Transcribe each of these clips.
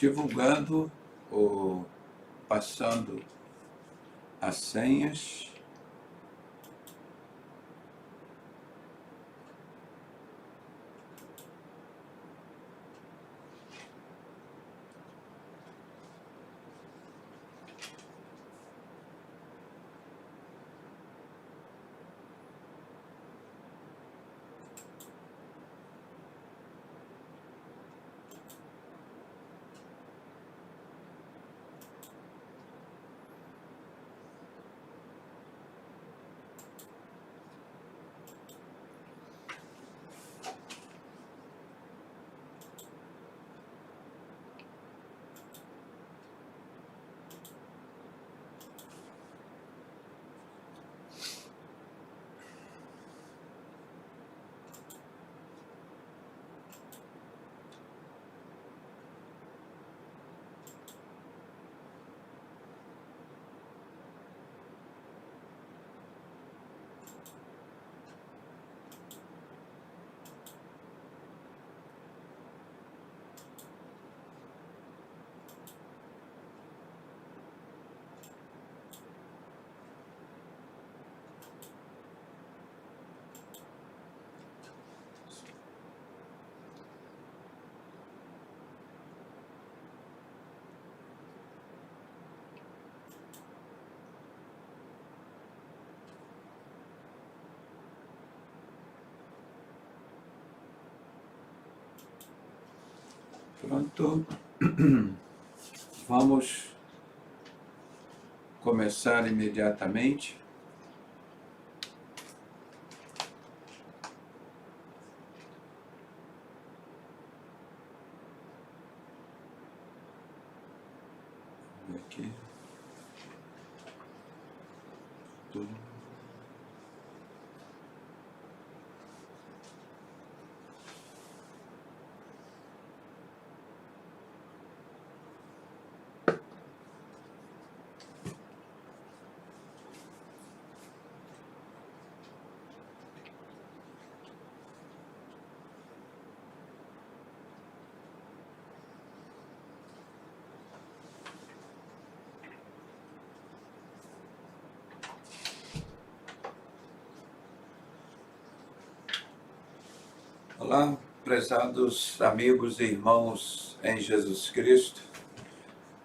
divulgando ou passando as senhas. Pronto. Vamos começar imediatamente. Aqui. Olá, prezados amigos e irmãos em Jesus Cristo.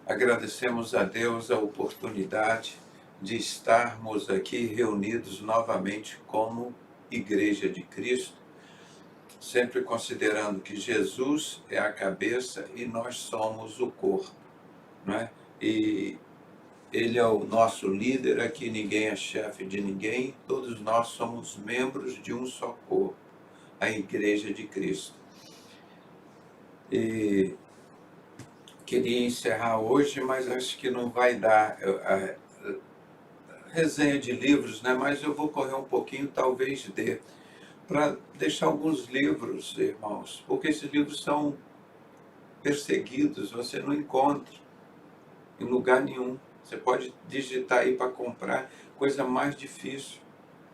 Agradecemos a Deus a oportunidade de estarmos aqui reunidos novamente como Igreja de Cristo, sempre considerando que Jesus é a cabeça e nós somos o corpo, não é? E Ele é o nosso líder, aqui ninguém é chefe de ninguém, todos nós somos membros de um só corpo, a Igreja de Cristo. E queria encerrar hoje, mas acho que não vai dar a resenha de livros, né? Mas eu vou correr um pouquinho, talvez dê, para deixar alguns livros, irmãos, porque esses livros são perseguidos, você não encontra em lugar nenhum. Você pode digitar aí para comprar, coisa mais difícil,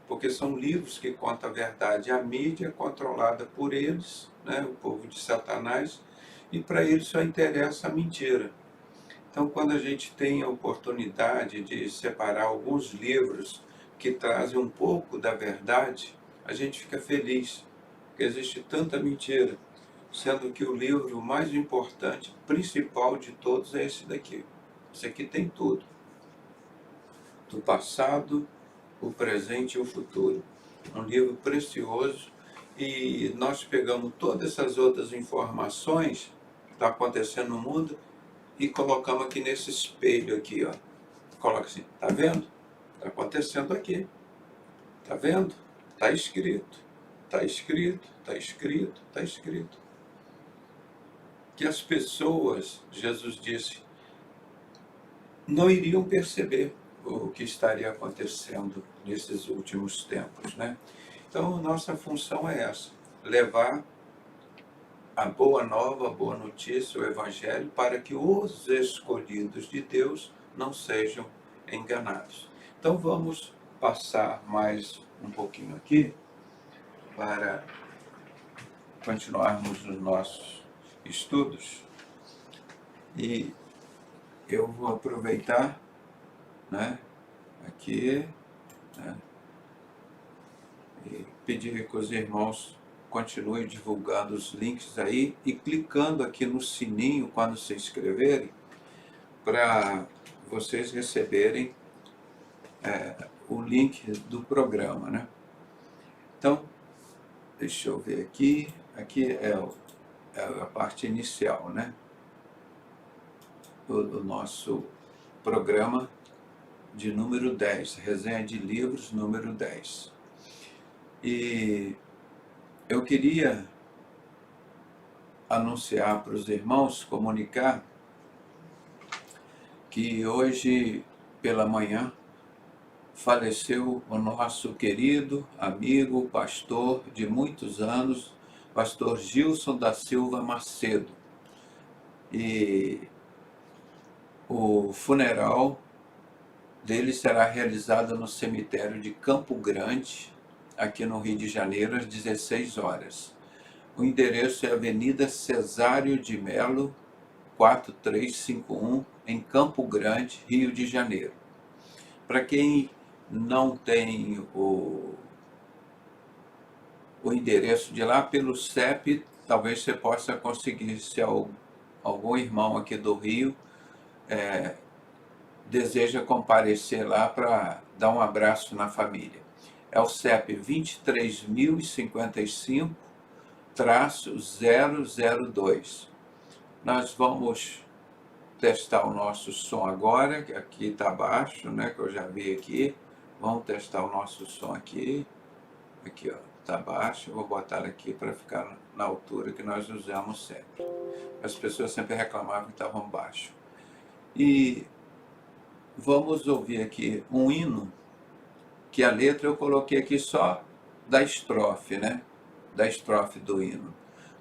porque são livros que contam a verdade. A mídia é controlada por eles, né, o povo de Satanás, e para eles só interessa a mentira. Então, quando a gente tem a oportunidade de separar alguns livros que trazem um pouco da verdade, a gente fica feliz, porque existe tanta mentira, sendo que o livro mais importante, principal de todos é esse daqui. Esse aqui tem tudo, do passado, o presente e o futuro. Um livro precioso, e nós pegamos todas essas outras informações que estão acontecendo no mundo e colocamos aqui nesse espelho aqui, ó. Coloca assim, tá vendo? Está acontecendo aqui. Tá vendo? Está escrito. Está escrito, está escrito, está escrito. Que as pessoas, Jesus disse, não iriam perceber o que estaria acontecendo nesses últimos tempos, né? Então, nossa função é essa, levar a boa nova, a boa notícia, o Evangelho, para que os escolhidos de Deus não sejam enganados. Então, vamos passar mais um pouquinho aqui para continuarmos os nossos estudos. E eu vou aproveitar, né, aqui, né, e pedir que os irmãos continuem divulgando os links aí e clicando aqui no sininho quando se inscreverem, para vocês receberem o link do programa, né? Então, deixa eu ver aqui. Aqui é a parte inicial, né? Do nosso programa de número 10, resenha de livros número 10. E eu queria anunciar para os irmãos, comunicar, que hoje pela manhã faleceu o nosso querido amigo, pastor de muitos anos, pastor Gilson da Silva Macedo. E o funeral dele será realizado no cemitério de Campo Grande, aqui no Rio de Janeiro, às 16 horas. O endereço é Avenida Cesário de Melo, 4351, em Campo Grande, Rio de Janeiro. Para quem não tem o endereço de lá, pelo CEP, talvez você possa conseguir, se algum irmão aqui do Rio deseja comparecer lá para dar um abraço na família. É o CEP 23.055-002. Nós vamos testar o nosso som agora, que aqui está baixo, né, que eu já vi aqui. Vamos testar o nosso som aqui. Aqui, ó, está baixo. Eu vou botar aqui para ficar na altura que nós usamos sempre. As pessoas sempre reclamavam que estavam baixo. E vamos ouvir aqui um hino, que a letra eu coloquei aqui só da estrofe, né? Da estrofe do hino.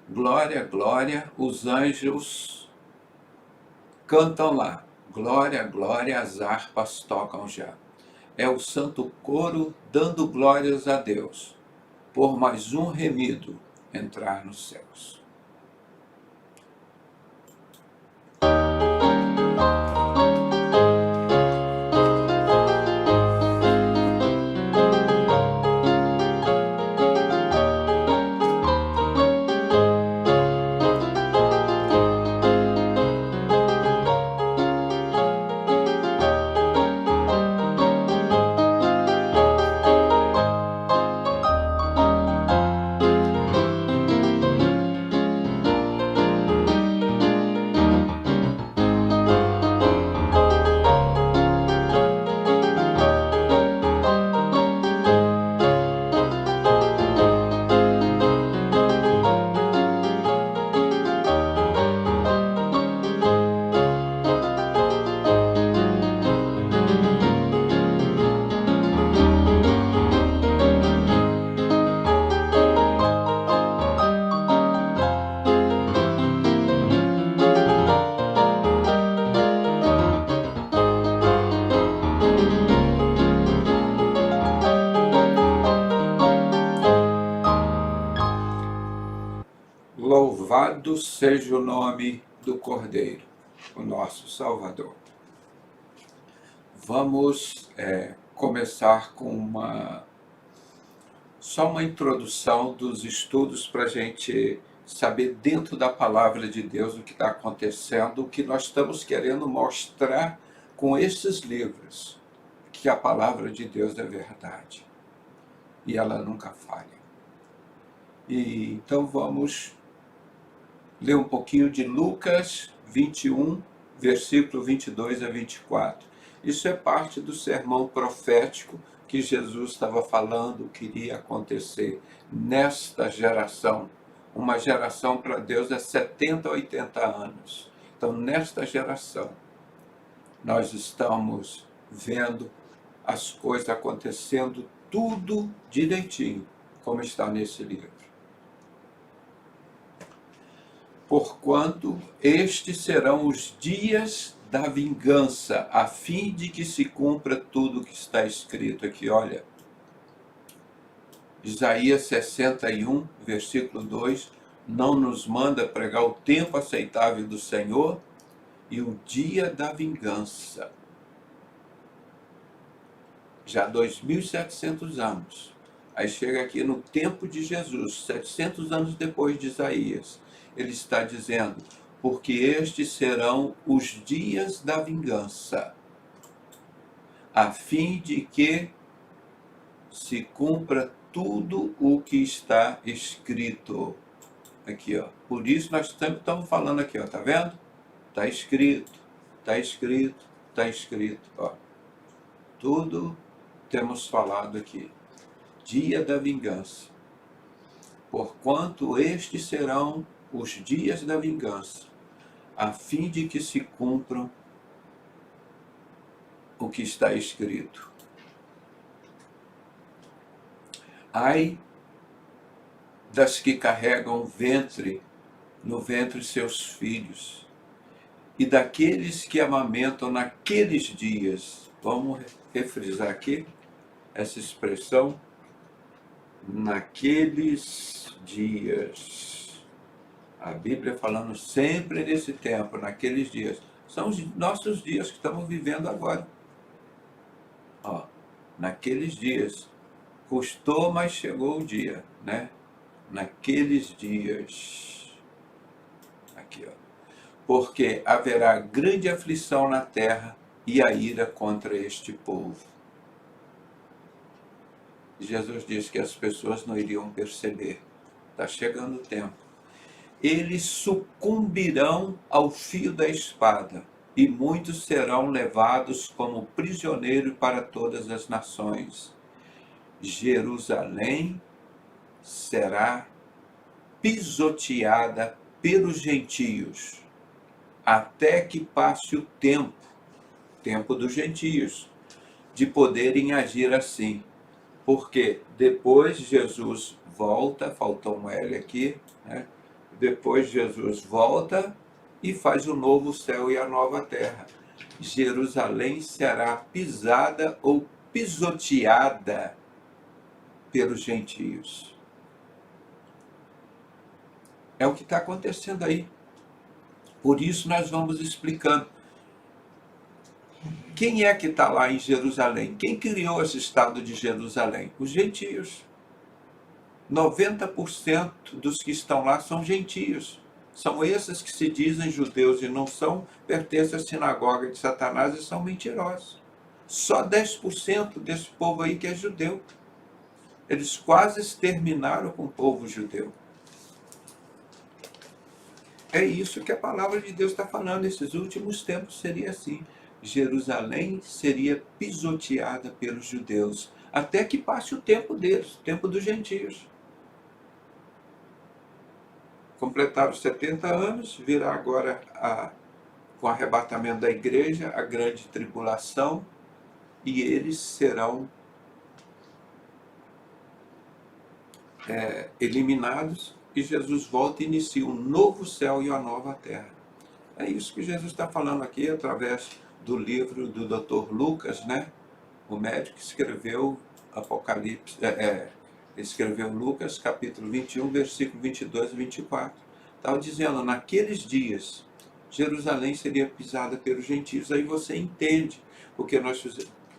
Glória, glória, os anjos cantam lá. Glória, glória, as harpas tocam já. É o santo coro dando glórias a Deus, por mais um remido entrar nos céus. Louvado seja o nome do Cordeiro, o nosso Salvador. Vamos começar com só uma introdução dos estudos para a gente saber dentro da palavra de Deus o que está acontecendo, o que nós estamos querendo mostrar com esses livros, que a palavra de Deus é verdade e ela nunca falha. E então vamos ler um pouquinho de Lucas 21, versículo 22 a 24. Isso é parte do sermão profético que Jesus estava falando que iria acontecer nesta geração. Uma geração para Deus é 70, 80 anos. Então, nesta geração, nós estamos vendo as coisas acontecendo tudo direitinho, como está nesse livro. Porquanto estes serão os dias da vingança, a fim de que se cumpra tudo o que está escrito aqui. Olha, Isaías 61, versículo 2, não nos manda pregar o tempo aceitável do Senhor e o dia da vingança. Já 2.700 anos. Aí chega aqui no tempo de Jesus, 700 anos depois de Isaías. Ele está dizendo, porque estes serão os dias da vingança, a fim de que se cumpra tudo o que está escrito. Aqui, ó. Por isso nós sempre estamos falando aqui, ó, tá vendo? Está escrito, está escrito, está escrito, ó. Tudo temos falado aqui. Dia da vingança. Porquanto estes serão os dias da vingança, a fim de que se cumpram o que está escrito. Ai das que carregam no ventre seus filhos, e daqueles que amamentam naqueles dias. Vamos refrisar aqui essa expressão, naqueles dias. A Bíblia falando sempre nesse tempo, naqueles dias. São os nossos dias que estamos vivendo agora. Ó, naqueles dias. Custou, mas chegou o dia, né? Naqueles dias. Aqui, ó. Porque haverá grande aflição na terra e a ira contra este povo. Jesus disse que as pessoas não iriam perceber. Está chegando o tempo. eles sucumbirão ao fio da espada, e muitos serão levados como prisioneiros para todas as nações. Jerusalém será pisoteada pelos gentios, até que passe o tempo dos gentios, de poderem agir assim. Porque depois Jesus volta, faltou um L aqui, né? Depois Jesus volta e faz o novo céu e a nova terra. Jerusalém será pisada ou pisoteada pelos gentios. É o que está acontecendo aí. Por isso nós vamos explicando. Quem é que está lá em Jerusalém? Quem criou esse estado de Jerusalém? Os gentios. 90% dos que estão lá são gentios. São esses que se dizem judeus e não são, pertencem à sinagoga de Satanás e são mentirosos. Só 10% desse povo aí que é judeu. Eles quase exterminaram com o povo judeu. É isso que a palavra de Deus está falando. Esses últimos tempos seria assim. Jerusalém seria pisoteada pelos judeus, até que passe o tempo deles, o tempo dos gentios. Completaram 70 anos, virá agora, com o arrebatamento da igreja, a grande tribulação, e eles serão eliminados, e Jesus volta e inicia um novo céu e uma nova terra. É isso que Jesus está falando aqui, através do livro do Dr. Lucas, né? O médico que escreveu Apocalipse, escreveu Lucas, capítulo 21, versículo 22 e 24. Estava dizendo, naqueles dias, Jerusalém seria pisada pelos gentios. Aí você entende, porque nós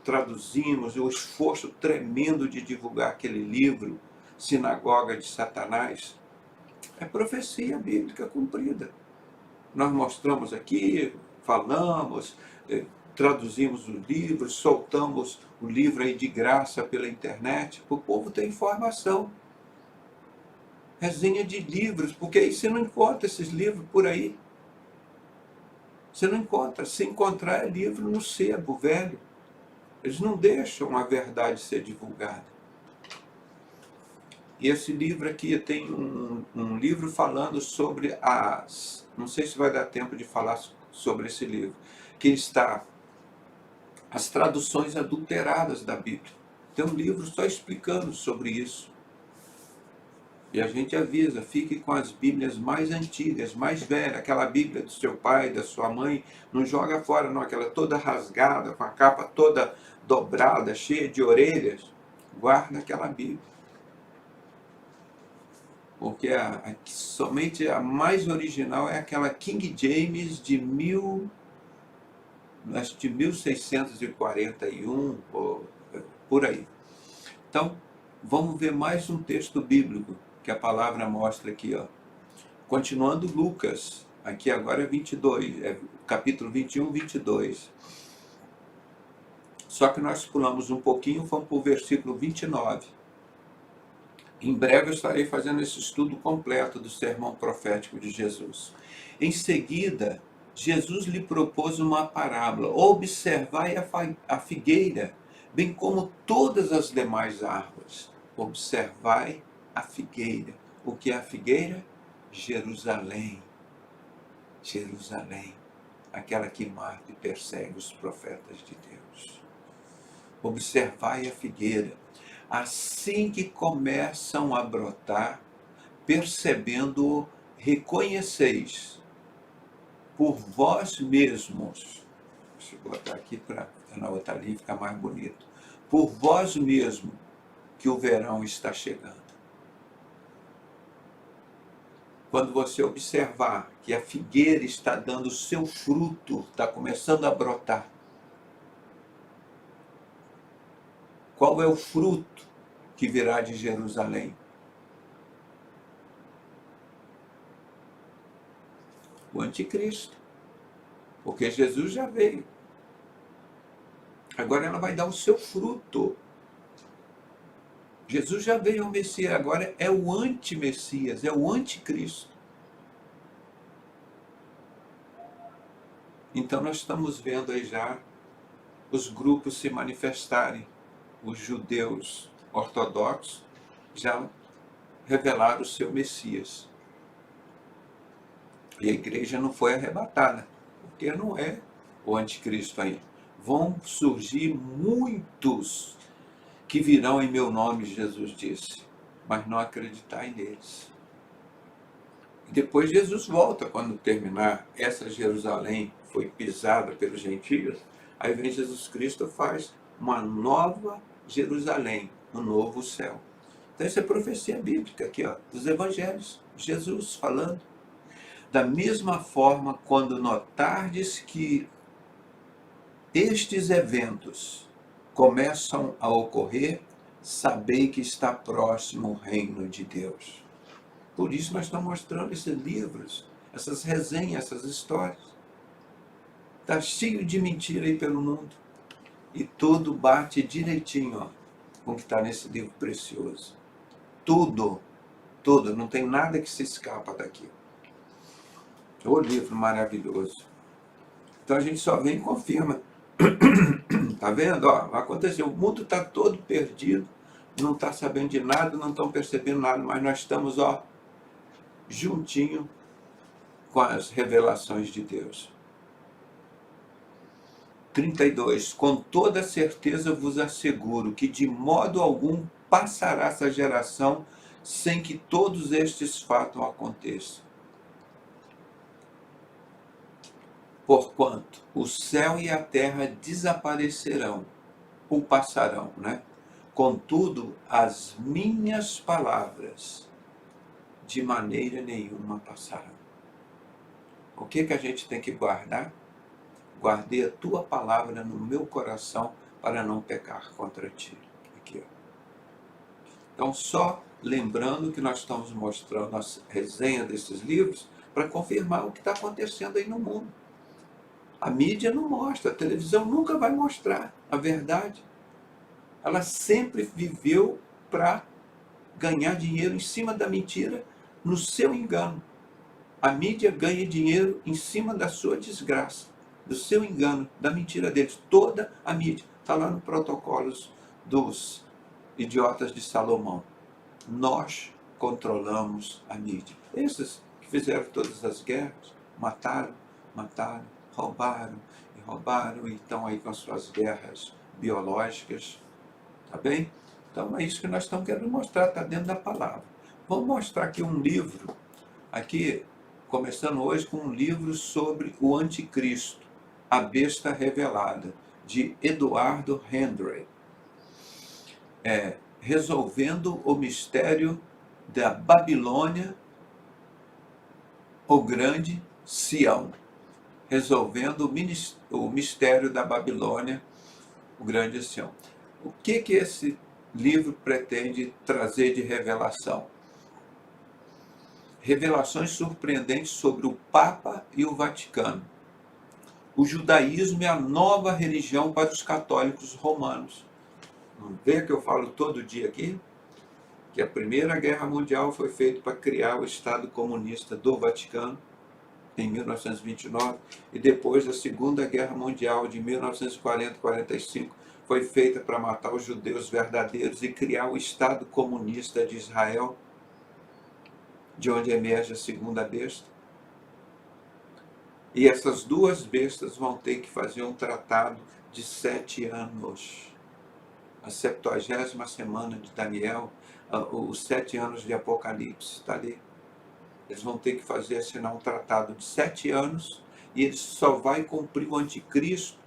traduzimos o esforço tremendo de divulgar aquele livro, Sinagoga de Satanás. É profecia bíblica cumprida. Nós mostramos aqui, falamos, traduzimos o livro, soltamos o livro aí de graça pela internet, para o povo ter informação. Resenha de livros, porque aí você não encontra esses livros por aí. Você não encontra. Se encontrar é livro no sebo velho. Eles não deixam a verdade ser divulgada. E esse livro aqui tem um livro falando sobre não sei se vai dar tempo de falar sobre esse livro, que está as traduções adulteradas da Bíblia. Tem um livro só explicando sobre isso. E a gente avisa, fique com as Bíblias mais antigas, mais velhas, aquela Bíblia do seu pai, da sua mãe, não joga fora não, aquela toda rasgada, com a capa toda dobrada, cheia de orelhas, guarda aquela Bíblia. Porque somente a mais original é aquela King James de 1641, ou por aí. Então, vamos ver mais um texto bíblico que a palavra mostra aqui, ó. Continuando Lucas, aqui agora é 22, capítulo 21, 22. Só que nós pulamos um pouquinho, vamos para o versículo 29. Em breve eu estarei fazendo esse estudo completo do sermão profético de Jesus. Em seguida, Jesus lhe propôs uma parábola: observai a figueira, bem como todas as demais árvores. Observai a figueira. O que é a figueira? Jerusalém. Jerusalém, aquela que mata e persegue os profetas de Deus. Observai a figueira. Assim que começam a brotar, percebendo-o, reconheceis por vós mesmos. Deixa eu botar aqui para na outra linha ficar mais bonito. Por vós mesmo que o verão está chegando. Quando você observar que a figueira está dando o seu fruto, está começando a brotar. Qual é o fruto que virá de Jerusalém? O anticristo. Porque Jesus já veio. Agora ela vai dar o seu fruto. Jesus já veio o Messias, agora é o anti-Messias, é o anticristo. Então nós estamos vendo aí já os grupos se manifestarem. Os judeus ortodoxos já revelaram o seu Messias. E a igreja não foi arrebatada, porque não é o anticristo ainda. Vão surgir muitos que virão em meu nome, Jesus disse, mas não acreditarem neles. E depois Jesus volta, quando terminar essa Jerusalém foi pisada pelos gentios, aí vem Jesus Cristo e faz uma nova Jerusalém, um novo céu. Então isso é profecia bíblica aqui, ó, dos evangelhos, Jesus falando. Da mesma forma, quando notardes que estes eventos começam a ocorrer, sabei que está próximo o reino de Deus. Por isso nós estamos mostrando esses livros, essas resenhas, essas histórias. Está cheio de mentira aí pelo mundo. E tudo bate direitinho, ó, com o que está nesse livro precioso. Tudo, não tem nada que se escapa daqui. O livro maravilhoso. Então a gente só vem e confirma. Tá vendo? Ó, aconteceu. O mundo está todo perdido, não está sabendo de nada, não estão percebendo nada, mas nós estamos, ó, juntinho com as revelações de Deus. 32. Com toda certeza vos asseguro que de modo algum passará essa geração sem que todos estes fatos aconteçam. Porquanto o céu e a terra desaparecerão, ou passarão, né? Contudo, as minhas palavras de maneira nenhuma passarão. O que a gente tem que guardar? Guardei a tua palavra no meu coração para não pecar contra ti. Aqui, ó. Então, só lembrando que nós estamos mostrando a resenha desses livros para confirmar o que está acontecendo aí no mundo. A mídia não mostra, a televisão nunca vai mostrar a verdade. Ela sempre viveu para ganhar dinheiro em cima da mentira, no seu engano. A mídia ganha dinheiro em cima da sua desgraça, do seu engano, da mentira deles. Toda a mídia está lá no protocolos dos idiotas de Salomão. Nós controlamos a mídia. Esses que fizeram todas as guerras, mataram, roubaram, e estão aí com as suas guerras biológicas, tá bem? Então é isso que nós estamos querendo mostrar, está dentro da palavra. Vamos mostrar aqui um livro, aqui, começando hoje com um livro sobre o anticristo, a besta revelada, de Eduardo Hendry. Resolvendo o mistério da Babilônia, o grande Sião. Resolvendo o mistério da Babilônia, o grande Sião. O que esse livro pretende trazer de revelação? Revelações surpreendentes sobre o Papa e o Vaticano. O judaísmo é a nova religião para os católicos romanos. Não vê que eu falo todo dia aqui? Que a Primeira Guerra Mundial foi feita para criar o Estado comunista do Vaticano, em 1929, e depois da Segunda Guerra Mundial, de 1940-45, foi feita para matar os judeus verdadeiros e criar o Estado comunista de Israel, de onde emerge a segunda besta. E essas duas bestas vão ter que fazer um tratado de 7 anos. A 70ª semana de Daniel, os 7 anos de Apocalipse, está ali. Eles vão ter que assinar um tratado de 7 anos, e ele só vai cumprir o anticristo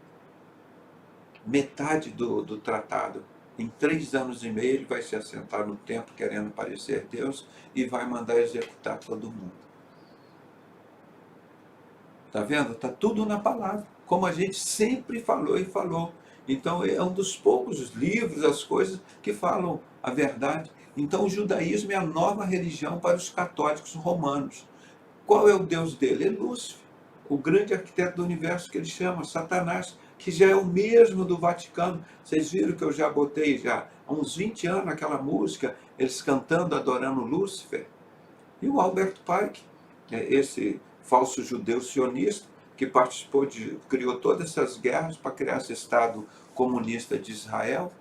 metade do tratado. Em 3 anos e meio ele vai se assentar no templo querendo parecer Deus e vai mandar executar todo mundo. Está vendo? Está tudo na palavra, como a gente sempre falou e falou. Então é um dos poucos livros, as coisas que falam a verdade. Então o judaísmo é a nova religião para os católicos romanos. Qual é o Deus dele? É Lúcifer, o grande arquiteto do universo que ele chama, Satanás, que já é o mesmo do Vaticano. Vocês viram que eu já botei há uns 20 anos aquela música, eles cantando, adorando Lúcifer? E o Albert Pike, esse falso judeu sionista, que participou criou todas essas guerras para criar esse Estado comunista de Israel.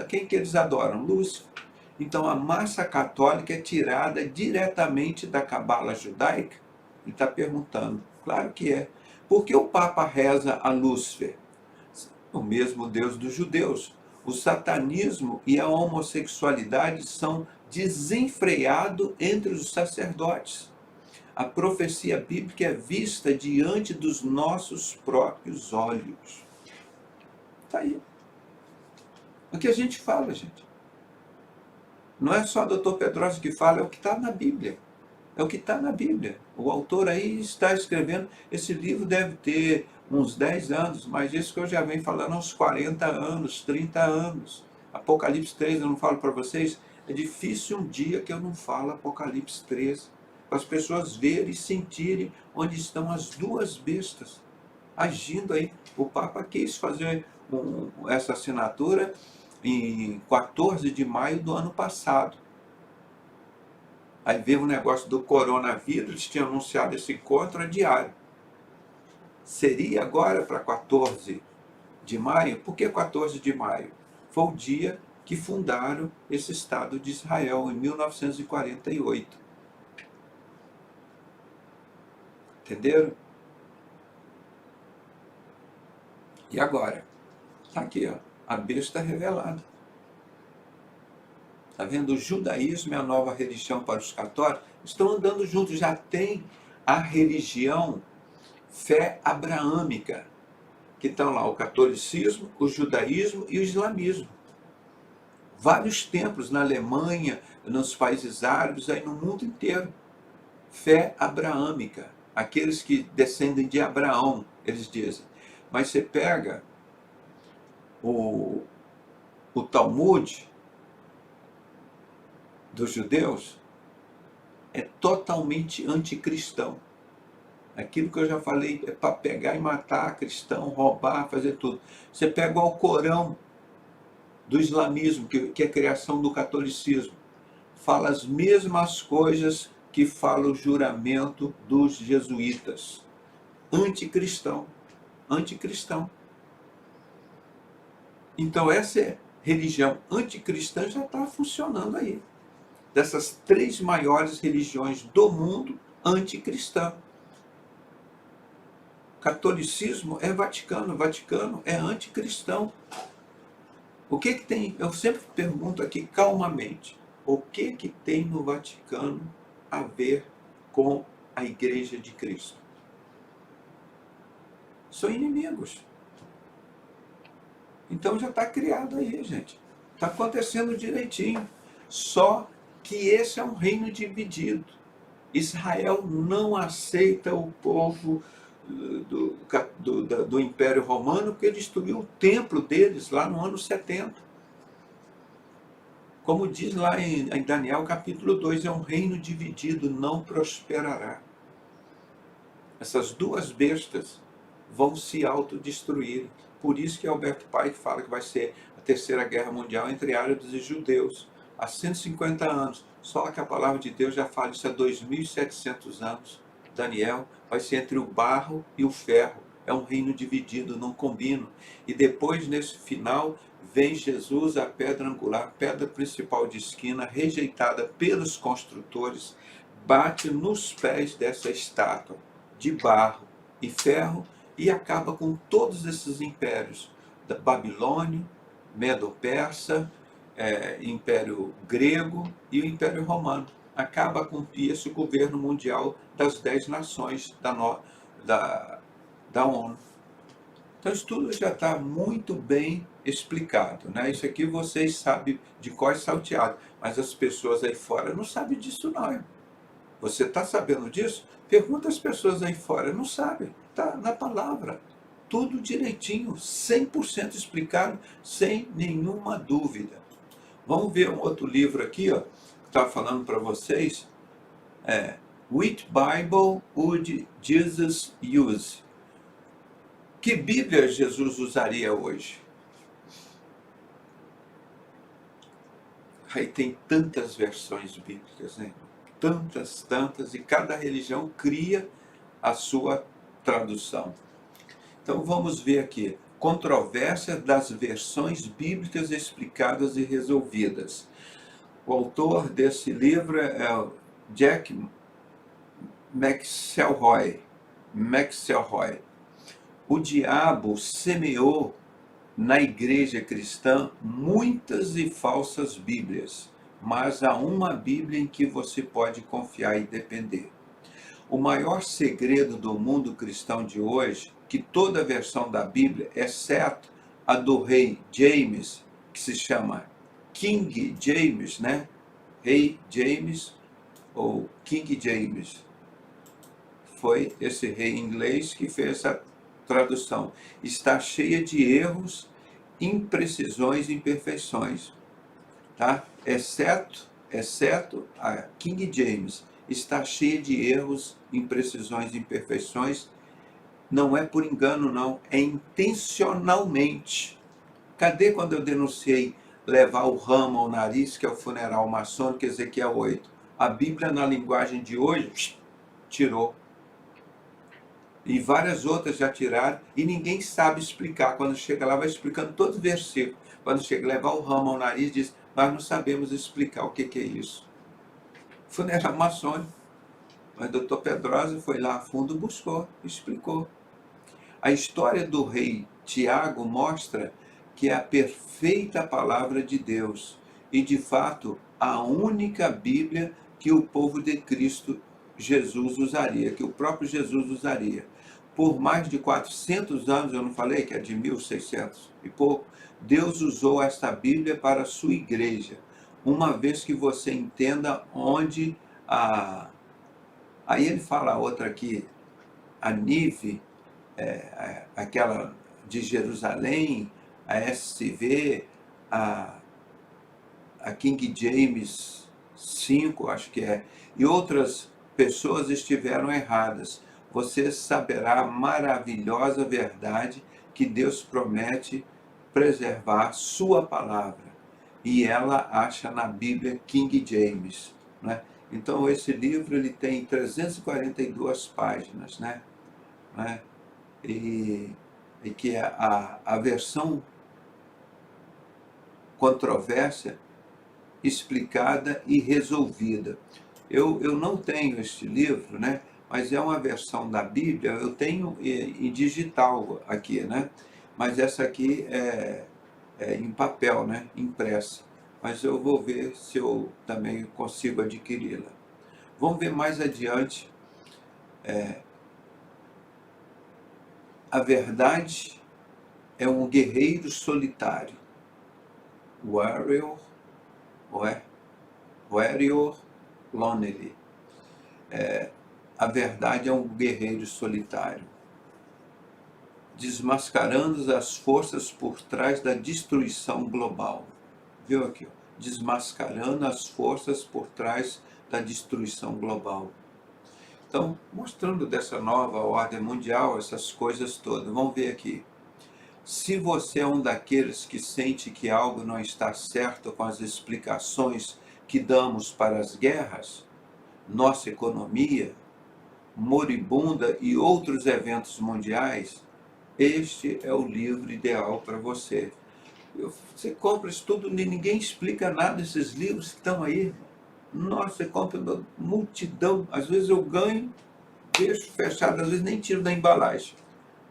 Quem que eles adoram? Lúcifer. Então a massa católica é tirada diretamente da cabala judaica? Ele está perguntando. Claro que é. Por que o Papa reza a Lúcifer? O mesmo Deus dos judeus. O satanismo e a homossexualidade são desenfreados entre os sacerdotes. A profecia bíblica é vista diante dos nossos próprios olhos. Está aí. O que a gente fala, gente. Não é só o Dr. Pedrosa que fala, é o que está na Bíblia. É o que está na Bíblia. O autor aí está escrevendo, esse livro deve ter uns 10 anos, mas isso que eu já venho falando há uns 40 anos, 30 anos. Apocalipse 3, eu não falo para vocês, é difícil um dia que eu não falo Apocalipse 3, para as pessoas verem e sentirem onde estão as duas bestas agindo aí. O Papa quis fazer essa assinatura em 14 de maio do ano passado. Aí veio o negócio do coronavírus, eles tinham anunciado esse encontro diário. Seria agora para 14 de maio? Por que 14 de maio? Foi o dia que fundaram esse Estado de Israel, em 1948. Entenderam? E agora? Está aqui, ó, a besta revelada. Está vendo? O judaísmo é a nova religião para os católicos. Estão andando juntos. Já tem a religião fé abraâmica, que estão lá o catolicismo, o judaísmo e o islamismo. Vários templos na Alemanha, nos países árabes, aí no mundo inteiro. Fé abraâmica. Aqueles que descendem de Abraão, eles dizem. Mas você pega o Talmud dos judeus, é totalmente anticristão. Aquilo que eu já falei é para pegar e matar cristão, roubar, fazer tudo. Você pega o Alcorão do islamismo, que é a criação do catolicismo, fala as mesmas coisas que fala o juramento dos jesuítas. Anticristão. Anticristão. Então essa religião anticristã já está funcionando aí. Dessas 3 maiores religiões do mundo, anticristã. Catolicismo é Vaticano, Vaticano é anticristão. O que tem? Eu sempre pergunto aqui calmamente, o que tem no Vaticano a ver com a Igreja de Cristo? São inimigos. Então já está criado aí, gente. Está acontecendo direitinho. Só que esse é um reino dividido. Israel não aceita o povo do Império Romano, porque destruiu o templo deles lá no ano 70. Como diz lá em Daniel capítulo 2, é um reino dividido, não prosperará. Essas duas bestas vão se autodestruir. Por isso que Alberto Pike fala que vai ser a terceira guerra mundial entre árabes e judeus. Há 150 anos. Só que a palavra de Deus já fala isso há 2.700 anos. Daniel vai ser entre o barro e o ferro. É um reino dividido, não combina. E depois, nesse final, vem Jesus, a pedra angular, pedra principal de esquina, rejeitada pelos construtores, bate nos pés dessa estátua de barro e ferro e acaba com todos esses impérios, da Babilônia, Medo-Persa, Império Grego e o Império Romano. Acaba com esse governo mundial das 10 nações da ONU. Então isso tudo já está muito bem explicado, né? Isso aqui vocês sabem de cor e salteado, mas as pessoas aí fora não sabem disso não. Você está sabendo disso? Pergunta às pessoas aí fora, não sabem, está na palavra. Tudo direitinho, 100% explicado, sem nenhuma dúvida. Vamos ver um outro livro aqui, ó, que estava falando para vocês. Which Bible would Jesus use? Que Bíblia Jesus usaria hoje? Aí tem tantas versões bíblicas, né? Tantas, e cada religião cria a sua tradução. Então vamos ver aqui. Controvérsia das versões bíblicas explicadas e resolvidas. O autor desse livro é o Jack McElroy. O diabo semeou na igreja cristã muitas e falsas Bíblias, mas há uma Bíblia em que você pode confiar e depender. O maior segredo do mundo cristão de hoje, que toda versão da Bíblia, exceto a do rei James, que se chama King James, né? Rei James ou King James, foi esse rei inglês que fez essa tradução. Está cheia de erros, imprecisões e imperfeições, tá? Exceto a King James, está cheia de erros, imprecisões e imperfeições. Não é por engano, não, é intencionalmente. Cadê quando eu denunciei levar o ramo ao nariz, que é o funeral maçônico, Ezequiel 8? A Bíblia, na linguagem de hoje, tirou. E várias outras já tiraram, e ninguém sabe explicar. Quando chega lá, vai explicando todo o versículo. Quando chega levar o ramo ao nariz, diz, nós não sabemos explicar o que é isso. Funeral maçônico. Mas o Dr. Pedrosa foi lá a fundo, buscou, explicou. A história do rei Tiago mostra que é a perfeita palavra de Deus e, de fato, a única Bíblia que o povo de Cristo Jesus usaria, que o próprio Jesus usaria. Por mais de 400 anos, eu não falei que é de 1600 e pouco, Deus usou esta Bíblia para a sua igreja, uma vez que você entenda onde a... Aí ele fala outra aqui, a Nive, aquela de Jerusalém, a SCV, a King James 5, acho que é, e outras pessoas estiveram erradas. Você saberá a maravilhosa verdade que Deus promete preservar sua palavra. E ela acha na Bíblia King James, né? Então esse livro ele tem 342 páginas, né? E que é a versão controvérsia explicada e resolvida. Eu não tenho este livro, né? Mas é uma versão da Bíblia, eu tenho em digital aqui, né? Mas essa aqui é em papel, né? Impressa. Mas eu vou ver se eu também consigo adquiri-la. Vamos ver mais adiante. A verdade é um guerreiro solitário. Warrior Lonely. A verdade é um guerreiro solitário, desmascarando as forças por trás da destruição global. Viu aqui? Desmascarando as forças por trás da destruição global. Então, mostrando dessa nova ordem mundial, essas coisas todas. Vamos ver aqui. Se você é um daqueles que sente que algo não está certo com as explicações que damos para as guerras, nossa economia, moribunda e outros eventos mundiais, este é o livro ideal para você. Você compra isso tudo, ninguém explica nada desses livros que estão aí. Nossa, você compra uma multidão. Às vezes eu ganho, deixo fechado, às vezes nem tiro da embalagem.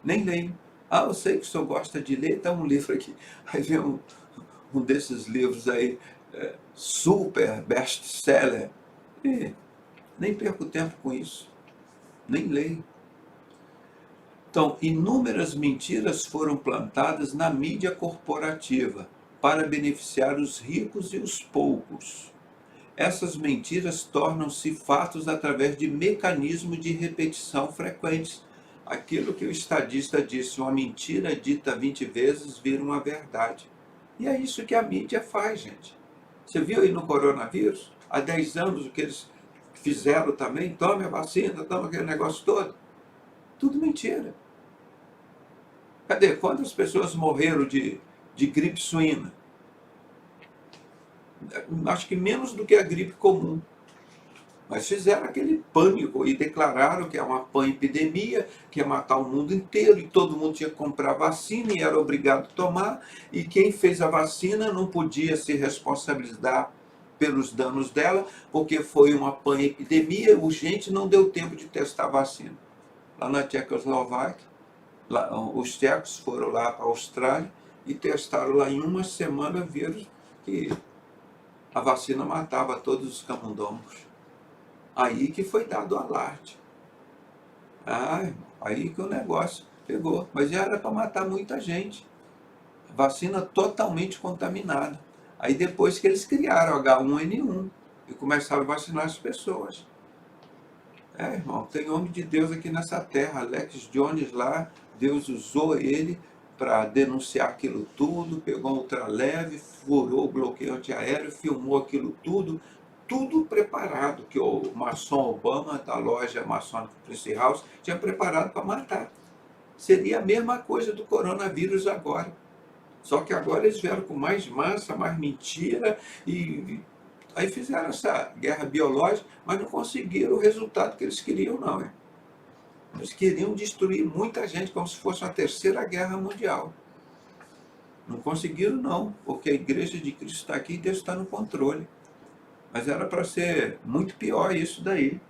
Nem leio. Eu sei que o senhor gosta de ler, tá um livro aqui. Aí vem um desses livros aí, super best-seller. E nem perco tempo com isso. Nem leio. Então, inúmeras mentiras foram plantadas na mídia corporativa para beneficiar os ricos e os poucos. Essas mentiras tornam-se fatos através de mecanismos de repetição frequentes. Aquilo que o estadista disse, uma mentira dita 20 vezes vira uma verdade. E é isso que a mídia faz, gente. Você viu aí no coronavírus? Há 10 anos o que eles fizeram também, tome a vacina, tome aquele negócio todo. Tudo mentira. Cadê? Quantas pessoas morreram de gripe suína? Acho que menos do que a gripe comum. Mas fizeram aquele pânico e declararam que é uma pan-epidemia, que ia matar o mundo inteiro e todo mundo tinha que comprar vacina e era obrigado a tomar. E quem fez a vacina não podia se responsabilizar pelos danos dela, porque foi uma pan-epidemia urgente, não deu tempo de testar a vacina. Lá na Tchecoslováquia, lá, os tchecos foram lá para a Austrália e testaram lá em uma semana, viram que a vacina matava todos os camundongos. Aí que foi dado o alarde. Ah, irmão, aí que o negócio pegou. Mas já era para matar muita gente. Vacina totalmente contaminada. Aí depois que eles criaram H1N1 e começaram a vacinar as pessoas. Irmão, tem homem de Deus aqui nessa terra. Alex Jones lá, Deus usou ele para denunciar aquilo tudo, pegou um ultraleve, furou o bloqueio antiaéreo, filmou aquilo tudo, tudo preparado, que o maçom Obama, da loja maçônica Prince House, tinha preparado para matar. Seria a mesma coisa do coronavírus agora. Só que agora eles vieram com mais massa, mais mentira, e aí fizeram essa guerra biológica, mas não conseguiram o resultado que eles queriam, não. Eles queriam destruir muita gente, como se fosse uma terceira guerra mundial. Não conseguiram, não, porque a igreja de Cristo está aqui e Deus está no controle. Mas era para ser muito pior isso daí.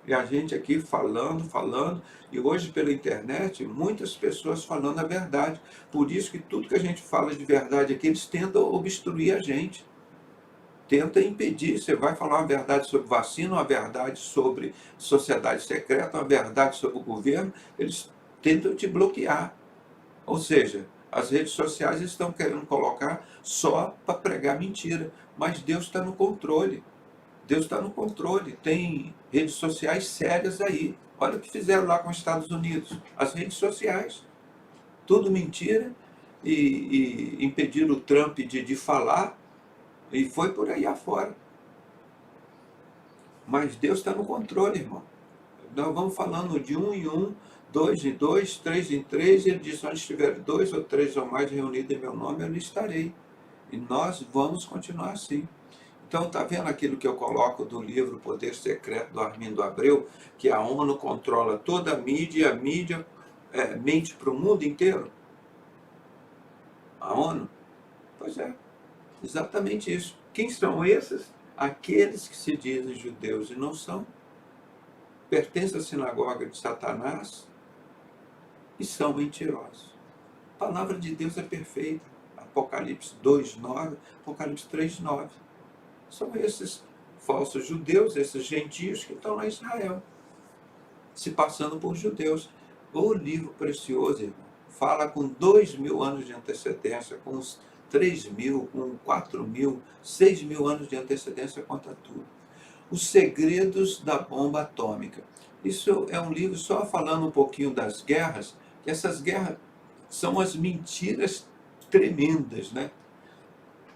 E a gente aqui falando, e hoje pela internet, muitas pessoas falando a verdade. Por isso que tudo que a gente fala de verdade aqui, eles tentam obstruir a gente. Tenta impedir. Você vai falar uma verdade sobre vacina, uma verdade sobre sociedade secreta, uma verdade sobre o governo, eles tentam te bloquear. Ou seja, as redes sociais estão querendo colocar só para pregar mentira, mas Deus está no controle. Deus está no controle. Tem redes sociais sérias aí. Olha o que fizeram lá com os Estados Unidos. As redes sociais. Tudo mentira. E impediram o Trump de falar. E foi por aí afora. Mas Deus está no controle, irmão. Nós vamos falando de um em um, dois em dois, três em três. E ele diz, onde estiver dois ou três ou mais reunidos em meu nome, eu não estarei. E nós vamos continuar assim. Então, está vendo aquilo que eu coloco do livro Poder Secreto, do Armindo Abreu, que a ONU controla toda a mídia e a mídia mente para o mundo inteiro? A ONU? Pois é, exatamente isso. Quem são esses? Aqueles que se dizem judeus e não são, pertencem à sinagoga de Satanás e são mentirosos. A palavra de Deus é perfeita. Apocalipse 2:9, Apocalipse 3:9. São esses falsos judeus, esses gentios que estão lá em Israel, se passando por judeus. O livro precioso, irmão, fala com 2.000 anos de antecedência, com uns 3.000, com 4.000, 6.000 anos de antecedência, conta tudo. Os segredos da bomba atômica. Isso é um livro só falando um pouquinho das guerras, que essas guerras são as mentiras tremendas, né?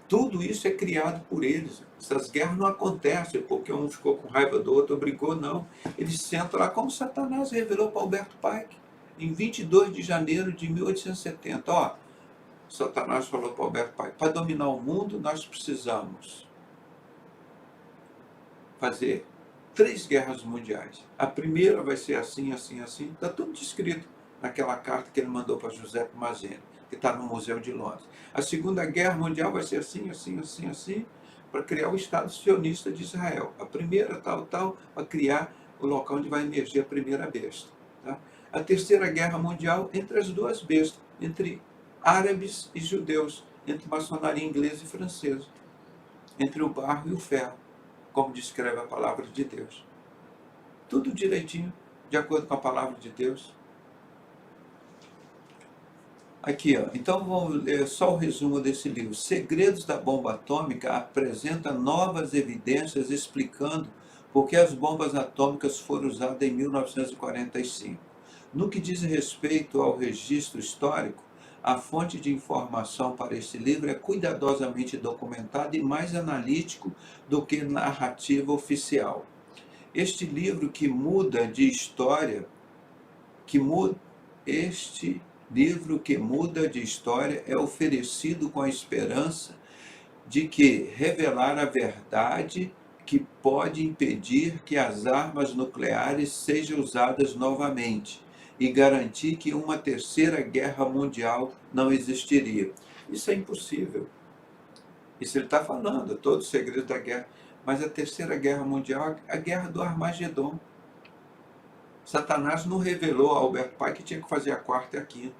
Tudo isso é criado por eles. Essas guerras não acontecem porque um ficou com raiva do outro, brigou, não. Eles sentam lá, como Satanás revelou para Alberto Pike, em 22 de janeiro de 1870. Ó, Satanás falou para Alberto Pike, para dominar o mundo nós precisamos fazer 3 guerras mundiais. A primeira vai ser assim, assim, assim. Está tudo descrito naquela carta que ele mandou para Giuseppe Mazzini, que está no Museu de Londres. A Segunda Guerra Mundial vai ser assim, assim, assim, assim, para criar o Estado sionista de Israel. A primeira, tal, para criar o local onde vai emergir a primeira besta. Tá? A Terceira Guerra Mundial entre as duas bestas, entre árabes e judeus, entre maçonaria inglesa e francesa, entre o barro e o ferro, como descreve a palavra de Deus. Tudo direitinho, de acordo com a palavra de Deus. Aqui, ó. Então vamos ler só o resumo desse livro. Segredos da Bomba Atômica apresenta novas evidências explicando por que as bombas atômicas foram usadas em 1945. No que diz respeito ao registro histórico, a fonte de informação para esse livro é cuidadosamente documentada e mais analítico do que narrativa oficial. Este livro que muda de história, este livro que muda de história é oferecido com a esperança de que revelar a verdade que pode impedir que as armas nucleares sejam usadas novamente e garantir que uma terceira guerra mundial não existiria. Isso é impossível. Isso ele está falando, todo o segredo da guerra. Mas a terceira guerra mundial é a guerra do Armagedon. Satanás não revelou a Albert Pike que tinha que fazer a quarta e a quinta.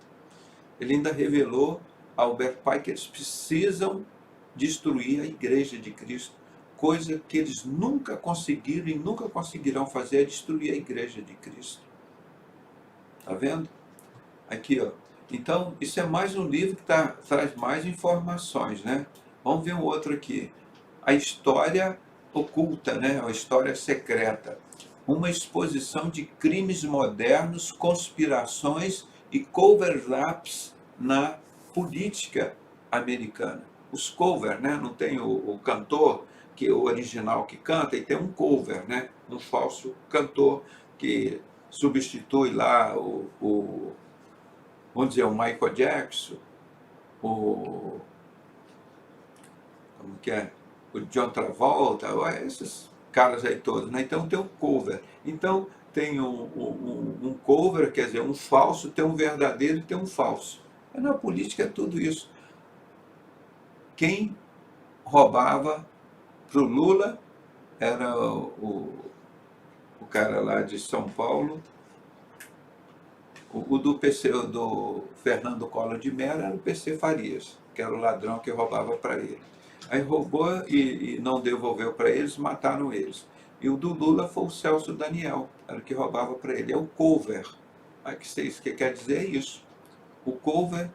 Ele ainda revelou a Albert Pike que eles precisam destruir a igreja de Cristo. Coisa que eles nunca conseguiram e nunca conseguirão fazer, é destruir a igreja de Cristo. Está vendo? Aqui, ó. Então, isso é mais um livro que traz mais informações, né? Vamos ver um outro aqui. A história oculta, né? A história secreta. Uma exposição de crimes modernos, conspirações e cover-ups na política americana. Os cover, né? Não tem o cantor, que é o original que canta, e tem um cover, né? Um falso cantor que substitui lá vamos dizer, o Michael Jackson, como que é? O John Travolta, esses caras aí todos, né? Então tem um cover. Então tem um cover, quer dizer, um falso, tem um verdadeiro e tem um falso. Na política é tudo isso. Quem roubava para o Lula era o cara lá de São Paulo, o do PC, do Fernando Collor de Mello era o PC Farias, que era o ladrão que roubava para ele. Aí roubou e não devolveu para eles, mataram eles. E o do Lula foi o Celso Daniel, era o que roubava para ele. É o cover. Aí que quer dizer isso. O cover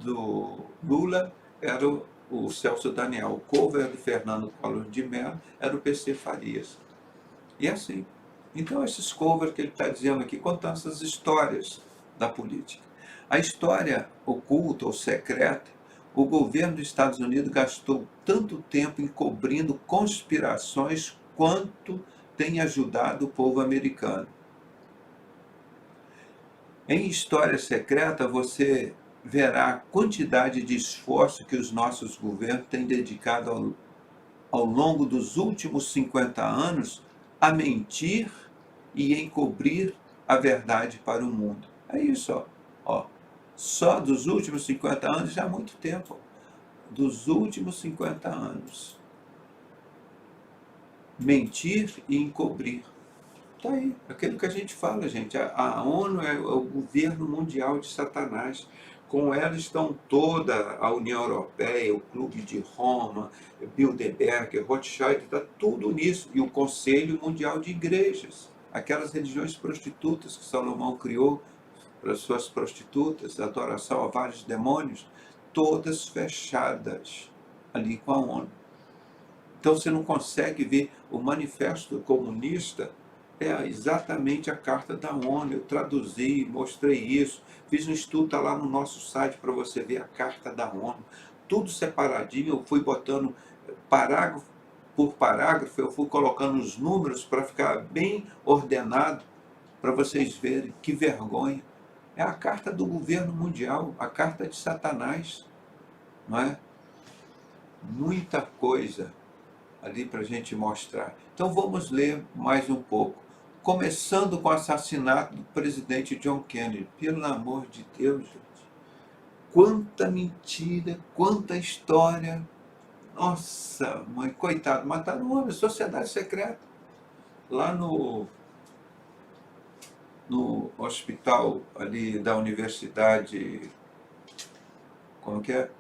do Lula era o Celso Daniel. O cover do Fernando Collor de Mello era o PC Farias. E assim. Então, esses covers que ele está dizendo aqui, contando essas histórias da política. A história oculta ou secreta, o governo dos Estados Unidos gastou tanto tempo encobrindo conspirações quanto tem ajudado o povo americano. Em História Secreta, você verá a quantidade de esforço que os nossos governos têm dedicado ao longo dos últimos 50 anos a mentir e encobrir a verdade para o mundo. É isso, ó. Só dos últimos 50 anos, já há muito tempo. Dos últimos 50 anos. Mentir e encobrir. Está aí, aquilo que a gente fala, gente. A ONU é o governo mundial de Satanás. Com ela estão toda a União Europeia, o Clube de Roma, Bilderberg, Rothschild, está tudo nisso. E o Conselho Mundial de Igrejas. Aquelas religiões prostitutas que Salomão criou para suas prostitutas, adoração a vários demônios, todas fechadas ali com a ONU. Então você não consegue ver o manifesto comunista, é exatamente a carta da ONU. Eu traduzi, mostrei isso, fiz um estudo, está lá no nosso site para você ver a carta da ONU. Tudo separadinho, eu fui botando parágrafo por parágrafo, eu fui colocando os números para ficar bem ordenado, para vocês verem que vergonha. É a carta do governo mundial, a carta de Satanás, não é? Muita coisa ali para a gente mostrar. Então vamos ler mais um pouco. Começando com o assassinato do presidente John Kennedy. Pelo amor de Deus, gente. Quanta mentira, quanta história. Nossa, mãe, coitado, mataram um homem, sociedade secreta. Lá no hospital ali da universidade, como que é?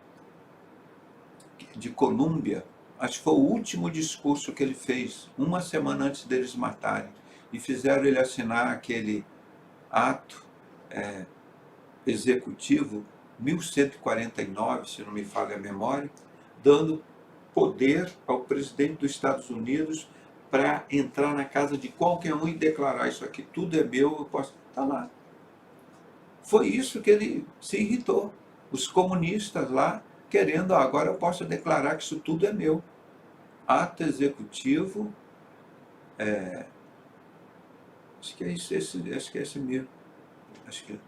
De Colômbia. Acho que foi o último discurso que ele fez, uma semana antes deles matarem. E fizeram ele assinar aquele ato executivo 1149, se não me falha a memória, dando poder ao presidente dos Estados Unidos para entrar na casa de qualquer um e declarar: isso aqui tudo é meu, eu posso... Está lá. Foi isso que ele se irritou. Os comunistas lá querendo: agora eu posso declarar que isso tudo é meu. Ato executivo, acho que é esse mesmo, acho que é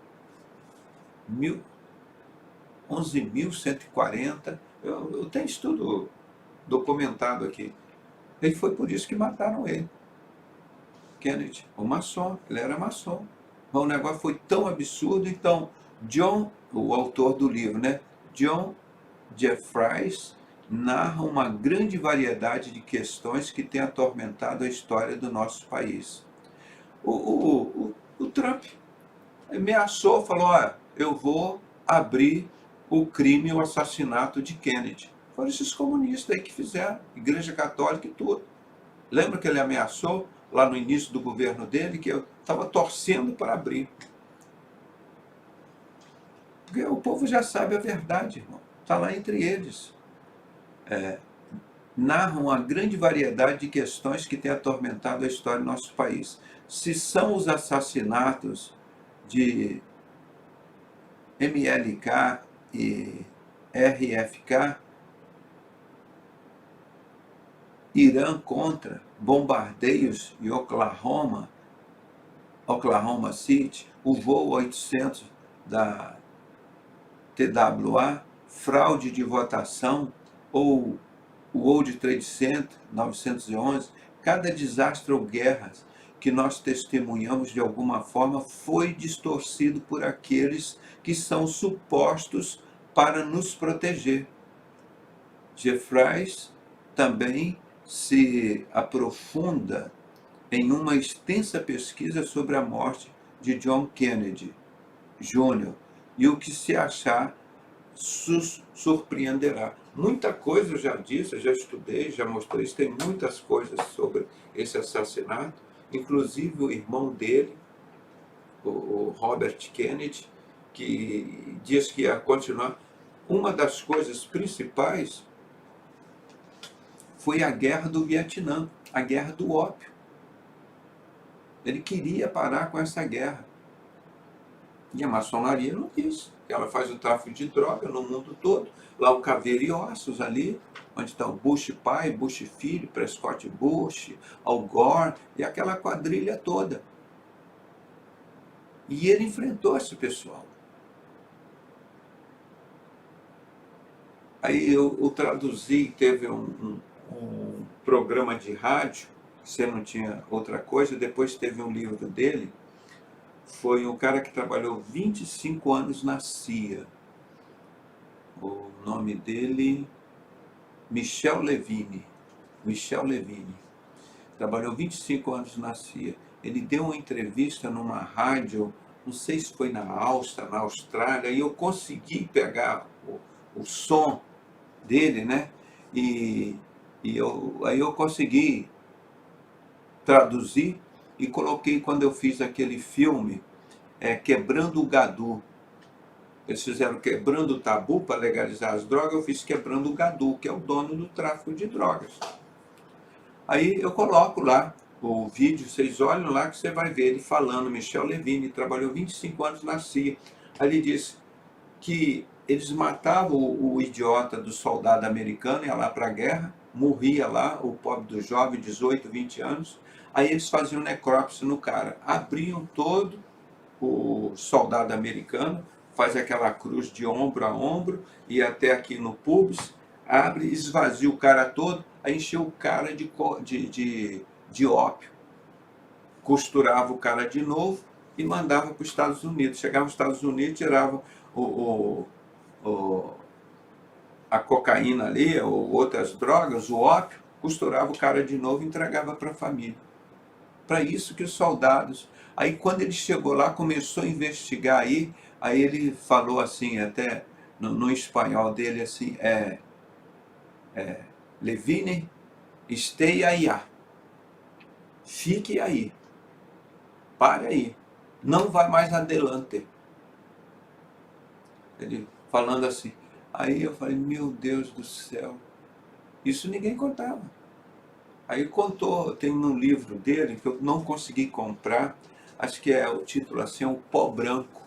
11.140, eu tenho isso tudo documentado aqui. E foi por isso que mataram ele. Kennedy, o maçom, ele era maçom. Mas o negócio foi tão absurdo, então, John, o autor do livro, né? John Jeffries narra uma grande variedade de questões que têm atormentado a história do nosso país. O Trump ameaçou, falou, olha, eu vou abrir o crime, o assassinato de Kennedy. Foram esses comunistas aí que fizeram, Igreja Católica e tudo. Lembra que ele ameaçou lá no início do governo dele, que eu estava torcendo para abrir. Porque o povo já sabe a verdade, irmão. Está lá entre eles. Narram uma grande variedade de questões que têm atormentado a história do nosso país. Se são os assassinatos de MLK e RFK, Irã contra, bombardeios em Oklahoma City, o voo 800 da TWA, fraude de votação, ou o World Trade Center 911, cada desastre ou guerras que nós testemunhamos de alguma forma foi distorcido por aqueles que são supostos para nos proteger. Jeffries também se aprofunda em uma extensa pesquisa sobre a morte de John Kennedy Jr. E o que se achar surpreenderá. Muita coisa eu já disse, já estudei, já mostrei, tem muitas coisas sobre esse assassinato, inclusive o irmão dele, o Robert Kennedy, que diz que ia continuar. Uma das coisas principais foi a guerra do Vietnã, a guerra do ópio. Ele queria parar com essa guerra. E a maçonaria não quis. Ela faz o tráfico de droga no mundo todo. Lá o Caveira e Ossos ali, onde está o Bush pai, Bush filho, Prescott Bush, Al Gore e aquela quadrilha toda. E ele enfrentou esse pessoal. Aí eu traduzi, teve um programa de rádio, você não tinha outra coisa, depois teve um livro dele, foi um cara que trabalhou 25 anos na CIA. O nome dele, Michel Levine. Michel Levine. Trabalhou 25 anos na CIA. Ele deu uma entrevista numa rádio, não sei se foi na Áustria, na Austrália, e eu consegui pegar o som dele, né? Aí eu consegui traduzir e coloquei quando eu fiz aquele filme, Quebrando o Gadu. Eles fizeram Quebrando o Tabu para legalizar as drogas, eu fiz Quebrando o Gadu, que é o dono do tráfico de drogas. Aí eu coloco lá o vídeo, vocês olham lá que você vai ver ele falando, Michel Levine, trabalhou 25 anos na CIA. Aí ele disse que eles matavam o idiota do soldado americano, ia lá para a guerra, morria lá, o pobre do jovem, 18, 20 anos, aí eles faziam necrópsia no cara, abriam todo o soldado americano, faz aquela cruz de ombro a ombro, e até aqui no pubis, abre, esvazia o cara todo, aí encheu o cara de ópio, costurava o cara de novo e mandava para os Estados Unidos. Chegava nos Estados Unidos, tirava a cocaína ali, ou outras drogas, o ópio, costurava o cara de novo e entregava para a família. Para isso que os soldados... Aí quando ele chegou lá, começou a investigar aí ele falou assim, até no espanhol dele, assim, Levine, stay aí, fique aí, pare aí, não vai mais adelante. Ele falando assim. Aí eu falei, meu Deus do céu, isso ninguém contava. Aí contou, tem um livro dele que eu não consegui comprar, acho que é o título assim, O Pó Branco.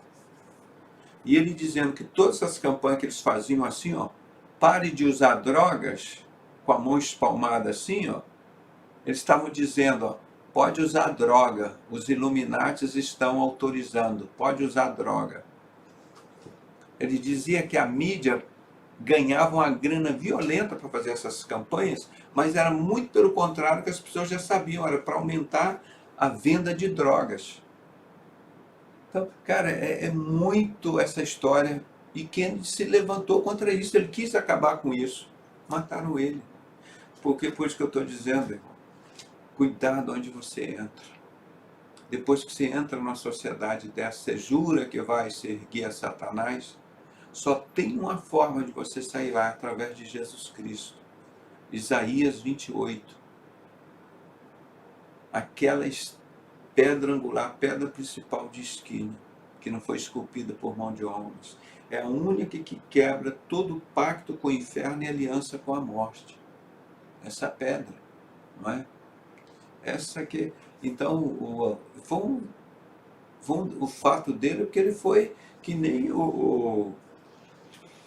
E ele dizendo que todas as campanhas que eles faziam assim, ó, pare de usar drogas, com a mão espalmada assim, ó, eles estavam dizendo, ó, pode usar droga, os Illuminatis estão autorizando, pode usar droga. Ele dizia que a mídia ganhavam uma grana violenta para fazer essas campanhas, mas era muito pelo contrário que as pessoas já sabiam, era para aumentar a venda de drogas. Então, cara, é muito essa história. E Kennedy se levantou contra isso, ele quis acabar com isso. Mataram ele. Porque, por isso que eu estou dizendo, irmão, cuidado onde você entra. Depois que você entra numa sociedade dessa, você jura que vai servir a Satanás, só tem uma forma de você sair lá, através de Jesus Cristo. Isaías 28. Aquela pedra angular, pedra principal de esquina, que não foi esculpida por mão de homens. É a única que quebra todo o pacto com o inferno e aliança com a morte. Essa pedra, não é? Essa que... Então, o fato dele é que ele foi que nem o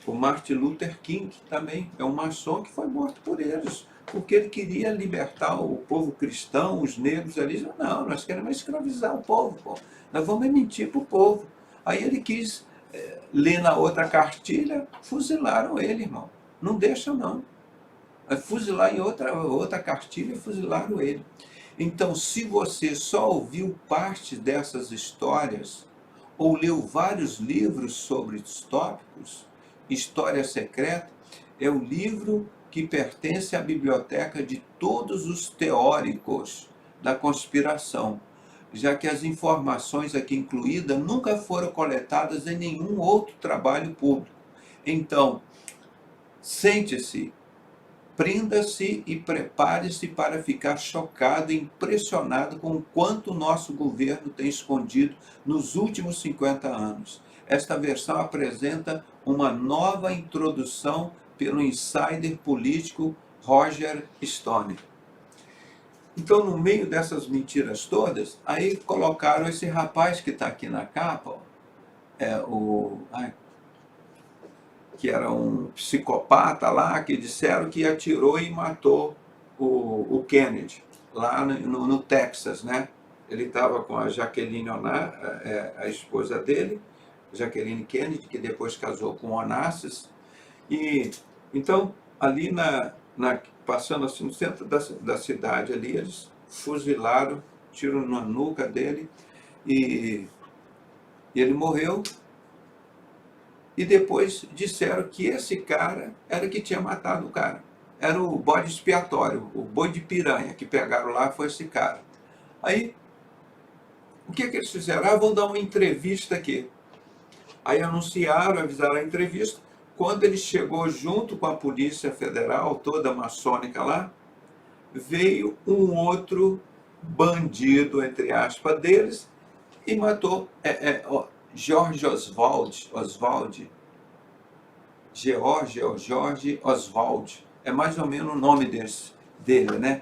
Martin Luther King também, é um maçom que foi morto por eles, porque ele queria libertar o povo cristão, os negros ali. Não, nós queremos escravizar o povo, pô. Nós vamos mentir para o povo. Aí ele quis ler na outra cartilha, fuzilaram ele, irmão. Não deixam, não. Fuzilar em outra cartilha, fuzilaram ele. Então, se você só ouviu parte dessas histórias, ou leu vários livros sobre os tópicos, História Secreta é o livro que pertence à biblioteca de todos os teóricos da conspiração, já que as informações aqui incluídas nunca foram coletadas em nenhum outro trabalho público. Então, sente-se, prenda-se e prepare-se para ficar chocado e impressionado com o quanto o nosso governo tem escondido nos últimos 50 anos. Esta versão apresenta uma nova introdução pelo insider político Roger Stone. Então, no meio dessas mentiras todas, aí colocaram esse rapaz que está aqui na capa, que era um psicopata lá, que disseram que atirou e matou o Kennedy, lá no Texas, né? Ele estava com a Jacqueline Onassis, a esposa dele, Jacqueline Kennedy, que depois casou com Onassis. E então, ali passando assim no centro da cidade, ali, eles fuzilaram, tiro na nuca dele, e ele morreu. E depois disseram que esse cara era que tinha matado o cara. Era o bode expiatório, o boi de piranha que pegaram lá, foi esse cara. Aí, o que eles fizeram? Vão dar uma entrevista aqui. Aí anunciaram, avisaram a entrevista. Quando ele chegou junto com a Polícia Federal, toda maçônica lá, veio um outro bandido, entre aspas, deles, e matou George Oswald, George Oswald, é mais ou menos o nome dele, né?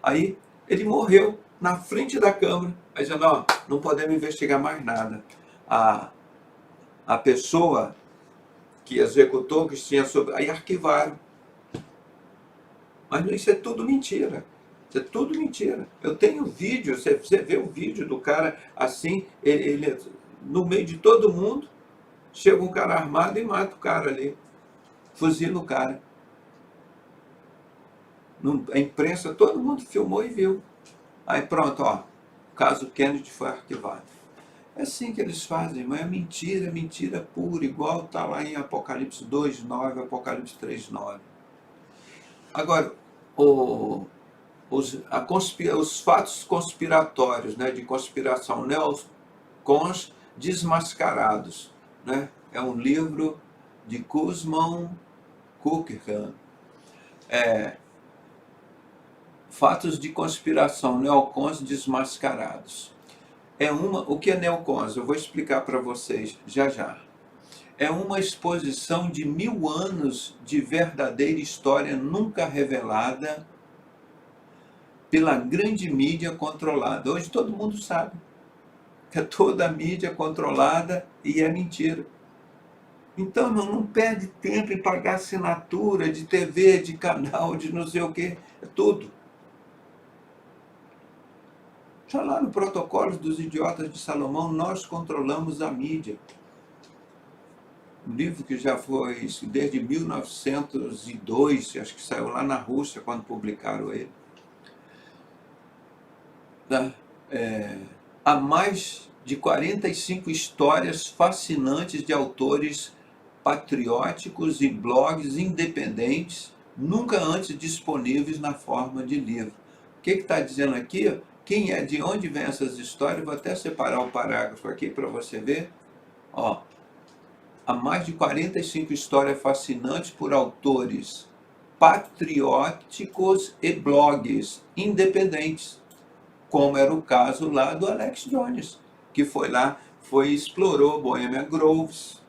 Aí ele morreu na frente da Câmara, aí dizendo, não podemos investigar mais nada. A pessoa que executou, que tinha sobre... Aí arquivaram. Mas isso é tudo mentira. Isso é tudo mentira. Eu tenho vídeo, você vê o vídeo do cara assim, ele no meio de todo mundo, chega um cara armado e mata o cara ali. Fuzila o cara. A imprensa, todo mundo filmou e viu. Aí pronto, o caso Kennedy foi arquivado. É assim que eles fazem, mas é mentira pura, igual está lá em Apocalipse 2:9, Apocalipse 3:9. Agora, os fatos conspiratórios, né, de conspiração, neocons desmascarados, né? É um livro de Kuzman Kucherkan. Fatos de conspiração, neocons desmascarados. O que é neocons? Eu vou explicar para vocês já. É uma exposição de 1000 anos de verdadeira história nunca revelada pela grande mídia controlada. Hoje todo mundo sabe que é toda a mídia controlada e é mentira. Então, não perde tempo em pagar assinatura de TV, de canal, de não sei o quê. É tudo. Já lá no protocolo dos idiotas de Salomão, nós controlamos a mídia. um livro que já foi desde 1902, acho que saiu lá na Rússia quando publicaram ele. Tá? Há mais de 45 histórias fascinantes de autores patrióticos e blogs independentes, nunca antes disponíveis na forma de livro. O que está dizendo aqui? Quem é, de onde vem essas histórias? Vou até separar o parágrafo aqui para você ver. Ó, há mais de 45 histórias fascinantes por autores patrióticos e blogs independentes, como era o caso lá do Alex Jones, que foi lá, explorou Bohemian Groves,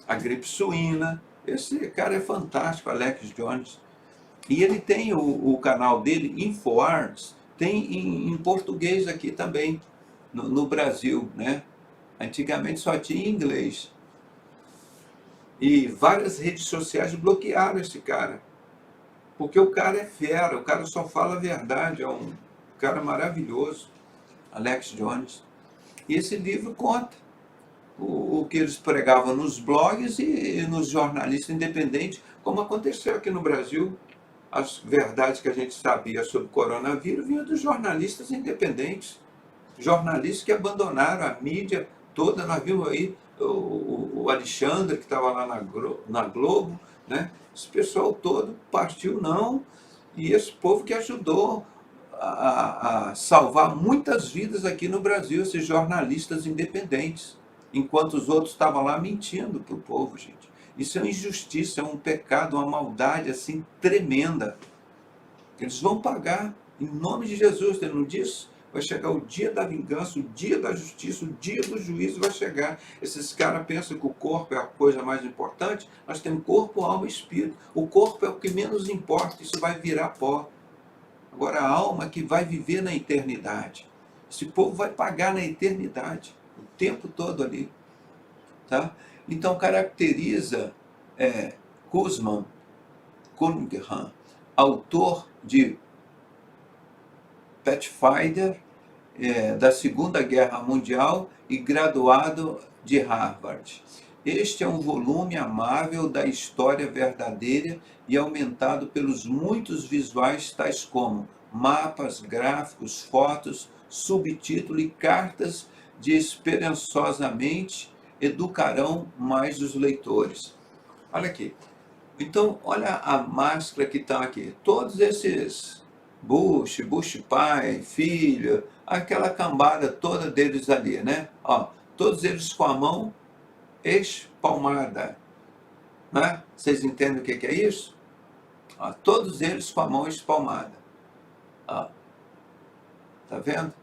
a gripe suína. Esse cara é fantástico, Alex Jones. E ele tem o canal dele, InfoArts, tem em português aqui também, no Brasil, né? Antigamente só tinha em inglês. E várias redes sociais bloquearam esse cara. Porque o cara é fera, o cara só fala a verdade, é um cara maravilhoso, Alex Jones. E esse livro conta o que eles pregavam nos blogs e nos jornalistas independentes, como aconteceu aqui no Brasil. As verdades que a gente sabia sobre o coronavírus vinham dos jornalistas independentes, jornalistas que abandonaram a mídia toda. Nós vimos aí o Alexandre, que estava lá na Globo, né? Esse pessoal todo partiu, não, e esse povo que ajudou a salvar muitas vidas aqui no Brasil, esses jornalistas independentes, enquanto os outros estavam lá mentindo para o povo, gente. Isso é uma injustiça, é um pecado, uma maldade assim tremenda. Eles vão pagar em nome de Jesus, ele não diz? Vai chegar o dia da vingança, o dia da justiça, o dia do juízo vai chegar. Esses caras pensam que o corpo é a coisa mais importante. Nós temos corpo, alma e espírito. O corpo é o que menos importa, isso vai virar pó. Agora a alma que vai viver na eternidade. Esse povo vai pagar na eternidade, o tempo todo ali. Tá? Então caracteriza Kuzma Cunningham, autor de Pathfinder, da Segunda Guerra Mundial e graduado de Harvard. Este é um volume amável da história verdadeira e aumentado pelos muitos visuais tais como mapas, gráficos, fotos, subtítulo e cartas de esperançosamente educarão mais os leitores. Olha aqui. Então, olha a máscara que está aqui. Todos esses Bush pai, filho, aquela cambada toda deles ali, né? Ó, todos eles com a mão espalmada, né? Vocês entendem o que é isso? Ó, todos eles com a mão espalmada. Ó, tá vendo?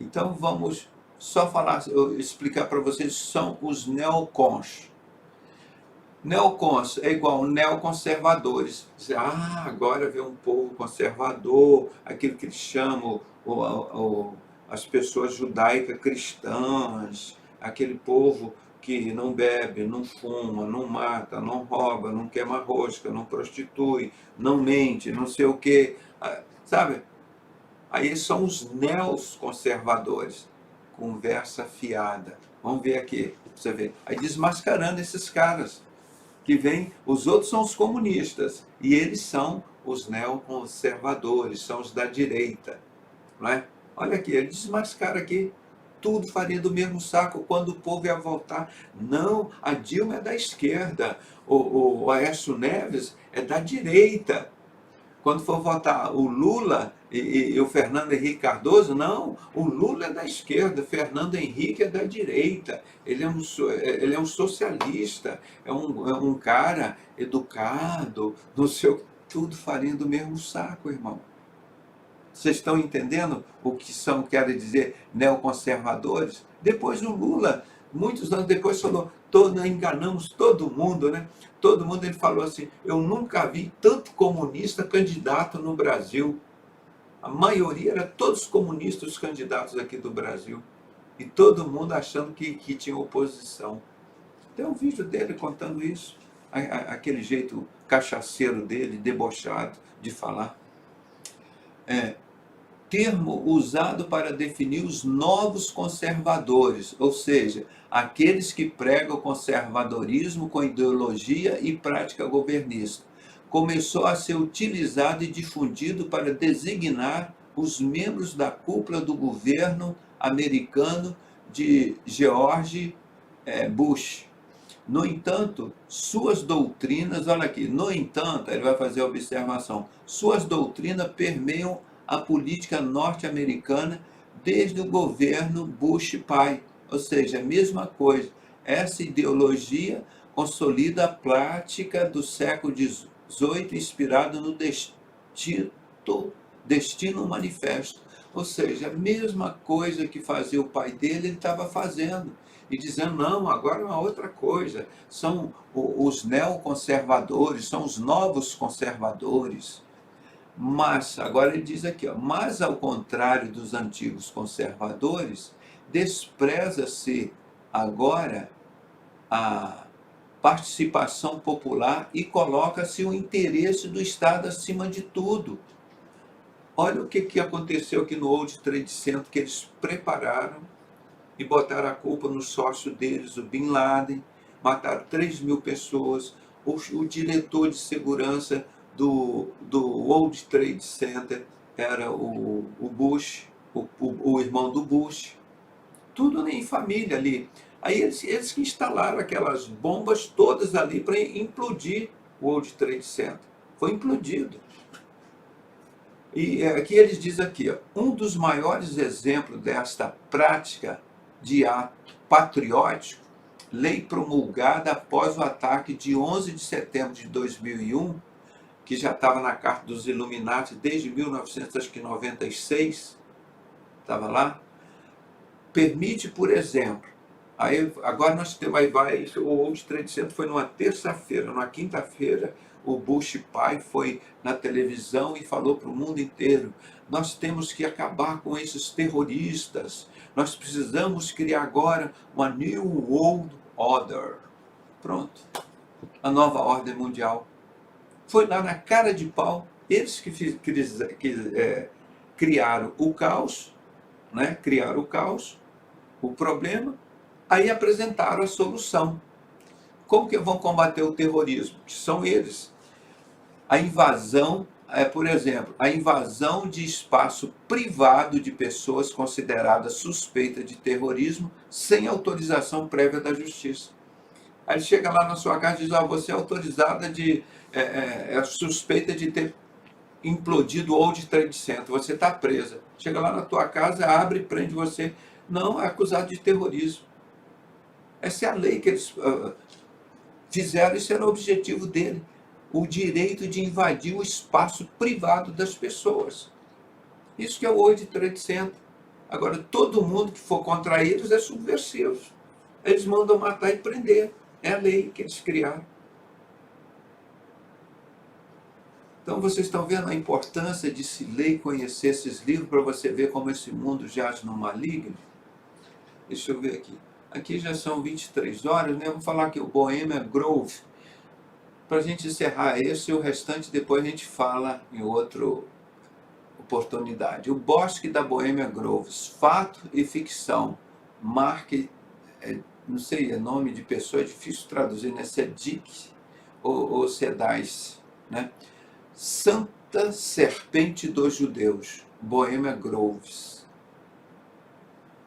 Então vamos só falar, explicar para vocês, são os neocons. Neocons é igual neoconservadores. Agora vê um povo conservador, aquilo que eles chamam as pessoas judaicas cristãs, aquele povo que não bebe, não fuma, não mata, não rouba, não queima rosca, não prostitui, não mente, não sei o quê. Sabe? Aí são os neoconservadores. Conversa fiada. Vamos ver aqui, você vê. Aí desmascarando esses caras que vem, os outros são os comunistas, e eles são os neoconservadores, são os da direita. Não é? Olha aqui, ele desmascara aqui, tudo farinha do mesmo saco, quando o povo ia votar. Não, a Dilma é da esquerda, o Aécio Neves é da direita. Quando for votar o Lula e o Fernando Henrique Cardoso, não, o Lula é da esquerda, Fernando Henrique é da direita, ele é um socialista, é um cara educado, não sei, tudo farinha do mesmo saco, irmão. Vocês estão entendendo o que querem dizer neoconservadores? Depois o Lula, muitos anos depois, falou, enganamos todo mundo, né? Todo mundo, ele falou assim, eu nunca vi tanto comunista candidato no Brasil. A maioria era todos comunistas os candidatos aqui do Brasil. E todo mundo achando que tinha oposição. Tem um vídeo dele contando isso. Aquele jeito cachaceiro dele, debochado de falar. termo usado para definir os novos conservadores, ou seja, aqueles que pregam o conservadorismo com ideologia e prática governista. Começou a ser utilizado e difundido para designar os membros da cúpula do governo americano de George Bush. No entanto, suas doutrinas, olha aqui, no entanto, ele vai fazer a observação, suas doutrinas permeiam a política norte-americana desde o governo Bush pai, ou seja, a mesma coisa. Essa ideologia consolida a prática do século XVIII, inspirado no Destino Manifesto. Ou seja, a mesma coisa que fazia o pai dele, ele estava fazendo. E dizendo, não, agora é uma outra coisa. São os neoconservadores, são os novos conservadores. Mas, agora ele diz aqui, ó, mas ao contrário dos antigos conservadores, despreza-se agora a participação popular e coloca-se o interesse do Estado acima de tudo. Olha o que aconteceu aqui no World Trade Center, que eles prepararam e botaram a culpa no sócio deles, o Bin Laden, mataram 3.000 pessoas, o diretor de segurança do World Trade Center era o Bush, o irmão do Bush, tudo em família ali. Aí eles que instalaram aquelas bombas todas ali para implodir o World Trade Center. Foi implodido. E aqui eles dizem aqui, ó, um dos maiores exemplos desta prática de ato patriótico, lei promulgada após o ataque de 11 de setembro de 2001, que já estava na Carta dos Illuminati desde 1996, estava lá, permite, por exemplo, aí agora nós temos, o World Trade Center foi numa terça-feira, numa quinta-feira, o Bush pai foi na televisão e falou para o mundo inteiro, nós temos que acabar com esses terroristas, nós precisamos criar agora uma New World Order. Pronto, a nova ordem mundial. Foi lá na cara de pau, eles que criaram o caos, né? Criaram o caos, o problema, aí apresentaram a solução. Como que vão combater o terrorismo? Que são eles. A invasão, por exemplo, a invasão de espaço privado de pessoas consideradas suspeitas de terrorismo sem autorização prévia da justiça. Aí chega lá na sua casa e diz, você é autorizada suspeita de ter implodido o World Trade Center, você está presa. Chega lá na tua casa, abre e prende você. Não, é acusado de terrorismo. Essa é a lei que eles fizeram, isso era o objetivo dele. O direito de invadir o espaço privado das pessoas. Isso que é o World Trade Center. Agora, todo mundo que for contra eles é subversivo. Eles mandam matar e prender. É a lei que eles criaram. Então, vocês estão vendo a importância de se ler e conhecer esses livros para você ver como esse mundo jaz no maligno? Deixa eu ver aqui. Aqui já são 23 horas, né? Eu vou falar aqui o Bohemian Grove. Para a gente encerrar esse e o restante depois a gente fala em outra oportunidade. O Bosque da Bohemian Grove, fato e ficção. Mark, não sei, é nome de pessoa, é difícil traduzir, né? Se é Dick ou se é Dice, né? Santa Serpente dos Judeus, Bohemian Groves.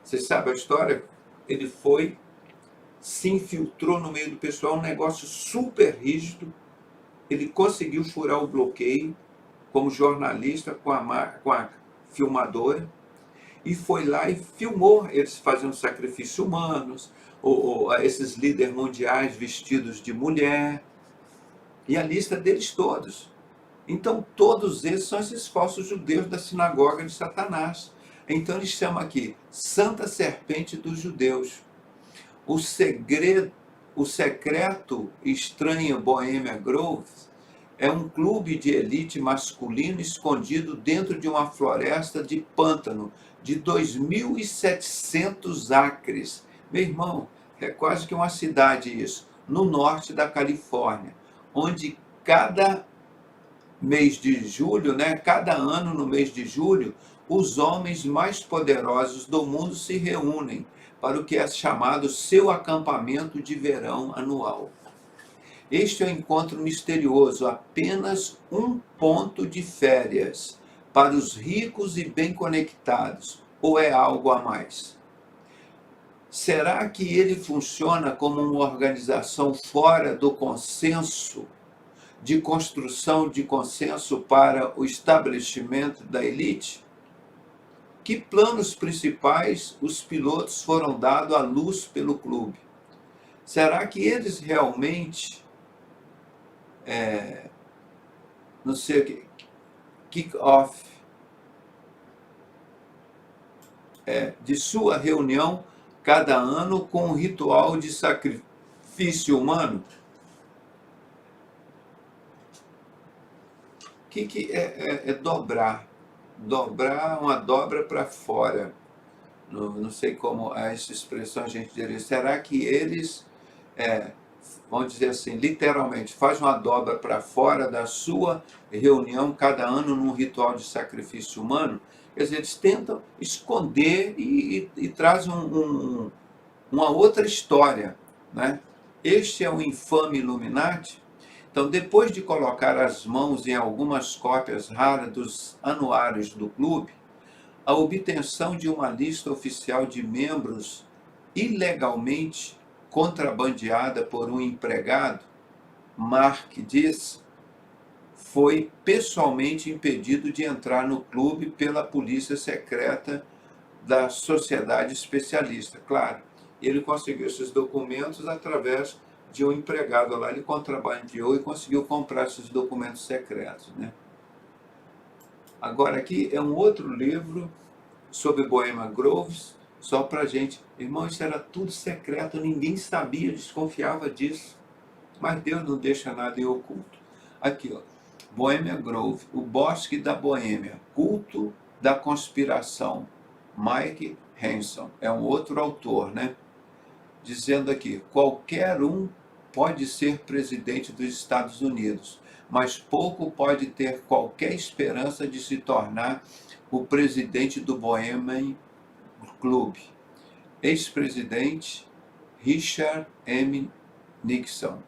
Você sabe a história? Ele se infiltrou no meio do pessoal, um negócio super rígido. Ele conseguiu furar o bloqueio como jornalista com a filmadora e foi lá e filmou eles fazendo sacrifícios humanos, ou esses líderes mundiais vestidos de mulher, e a lista deles todos. Então, todos esses são esses falsos judeus da sinagoga de Satanás. Então, ele chama aqui Santa Serpente dos Judeus. O secreto estranho Bohemian Grove é um clube de elite masculino escondido dentro de uma floresta de pântano de 2.700 acres. Meu irmão, é quase que uma cidade isso, no norte da Califórnia, onde cada mês de julho, né, cada ano no mês de julho, os homens mais poderosos do mundo se reúnem para o que é chamado seu acampamento de verão anual. Este é um encontro misterioso, apenas um ponto de férias para os ricos e bem conectados, ou é algo a mais? Será que ele funciona como uma organização fora do consenso, de construção de consenso para o estabelecimento da elite? Que planos principais os pilotos foram dados à luz pelo clube? Será que eles realmente, não sei, kick-off de sua reunião cada ano com um ritual de sacrifício humano? O que é dobrar? Dobrar uma dobra para fora. Não sei como essa expressão a gente diria. Será que eles, vamos dizer assim, literalmente, fazem uma dobra para fora da sua reunião cada ano num ritual de sacrifício humano? Quer dizer, eles tentam esconder e trazem uma outra história, né? Este é o infame Illuminati. Então, depois de colocar as mãos em algumas cópias raras dos anuários do clube, a obtenção de uma lista oficial de membros ilegalmente contrabandeada por um empregado, Mark diz, foi pessoalmente impedido de entrar no clube pela polícia secreta da sociedade especialista. Claro, ele conseguiu esses documentos através de um empregado lá, ele contrabandeou e conseguiu comprar esses documentos secretos, né? Agora aqui é um outro livro sobre Bohemian Groves, só para gente. Irmão, isso era tudo secreto, ninguém sabia, desconfiava disso. Mas Deus não deixa nada em oculto. Aqui, ó, Bohemian Grove, o Bosque da Boêmia, Culto da Conspiração. Mike Hanson, é um outro autor, né? Dizendo aqui, qualquer um pode ser presidente dos Estados Unidos, mas pouco pode ter qualquer esperança de se tornar o presidente do Bohemian Club. Ex-presidente Richard M. Nixon,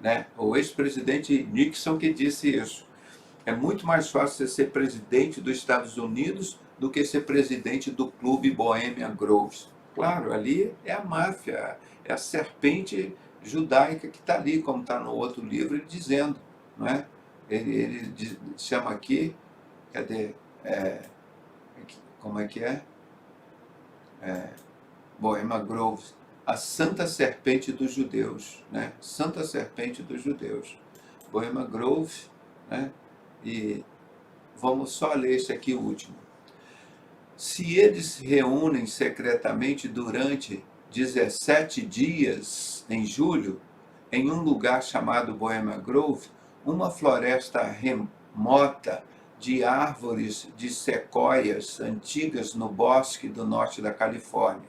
né? O ex-presidente Nixon que disse isso. É muito mais fácil você ser presidente dos Estados Unidos do que ser presidente do clube Bohemian Groves. Claro, ali é a máfia, é a serpente judaica que está ali, como está no outro livro, ele dizendo, não é? Ele chama aqui, cadê? Como é que é? Bohemian Groves, a Santa Serpente dos Judeus, né? Santa Serpente dos Judeus. Bohemian Groves, né? E vamos só ler esse aqui, o último. Se eles se reúnem secretamente durante 17 dias em julho, em um lugar chamado Bohemian Grove, uma floresta remota de árvores de sequoias antigas no bosque do norte da Califórnia.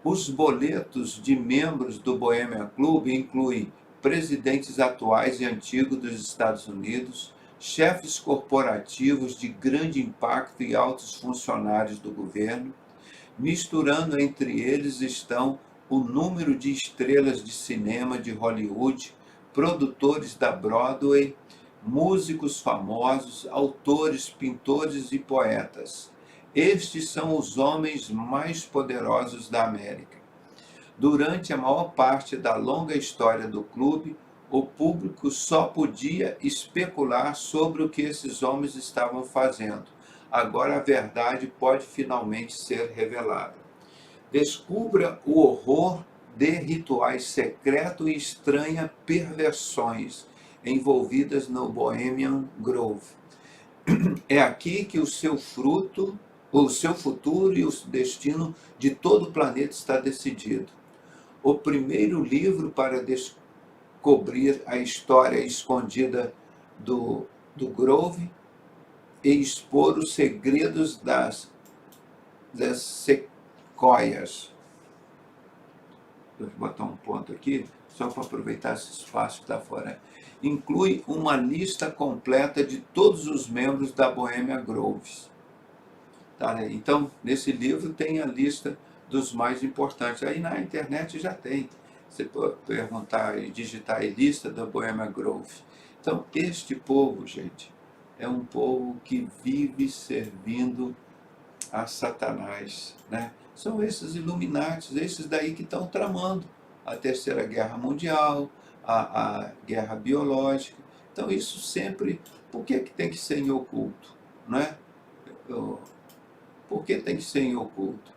Os boletos de membros do Bohemian Club incluem presidentes atuais e antigos dos Estados Unidos, chefes corporativos de grande impacto e altos funcionários do governo. Misturando entre eles estão o número de estrelas de cinema de Hollywood, produtores da Broadway, músicos famosos, autores, pintores e poetas. Estes são os homens mais poderosos da América. Durante a maior parte da longa história do clube, o público só podia especular sobre o que esses homens estavam fazendo. Agora a verdade pode finalmente ser revelada. Descubra o horror de rituais secretos e estranhas perversões envolvidas no Bohemian Grove. É aqui que o seu fruto, o seu futuro e o destino de todo o planeta está decidido. O primeiro livro para descobrir a história escondida do Grove e expor os segredos das sequoias. Vou botar um ponto aqui, só para aproveitar esse espaço que está fora. Inclui uma lista completa de todos os membros da Bohemian Groves. Tá, né? Então, nesse livro tem a lista dos mais importantes. Aí na internet já tem. Você pode perguntar e digitar aí lista da Bohemian Grove. Então, este povo, gente, é um povo que vive servindo a Satanás, né? São esses Illuminatis, esses daí que estão tramando a Terceira Guerra Mundial, a guerra biológica. Então, isso sempre. Por que, que tem que ser em oculto? Não é? Por que tem que ser em oculto?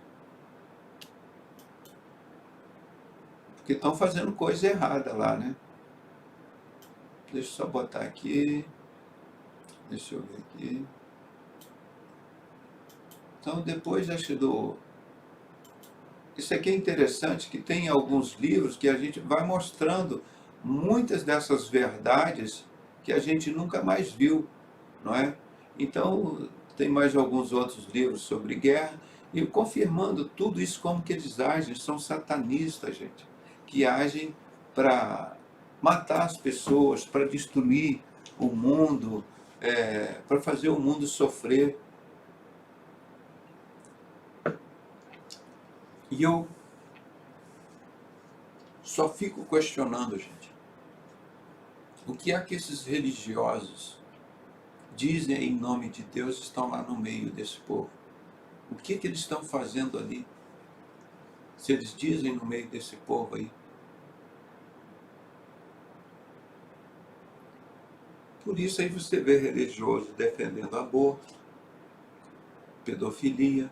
Porque estão fazendo coisa errada lá, né? Deixa eu só botar aqui. Deixa eu ver aqui. Então, depois acho do. Isso aqui é interessante, que tem alguns livros que a gente vai mostrando muitas dessas verdades que a gente nunca mais viu, não é? Então, tem mais alguns outros livros sobre guerra, e confirmando tudo isso, como que eles agem, são satanistas, gente, que agem para matar as pessoas, para destruir o mundo, para fazer o mundo sofrer. E eu só fico questionando, gente, o que é que esses religiosos dizem em nome de Deus estão lá no meio desse povo? O que que eles estão fazendo ali? Se eles dizem no meio desse povo aí. Por isso aí você vê religioso defendendo aborto, pedofilia,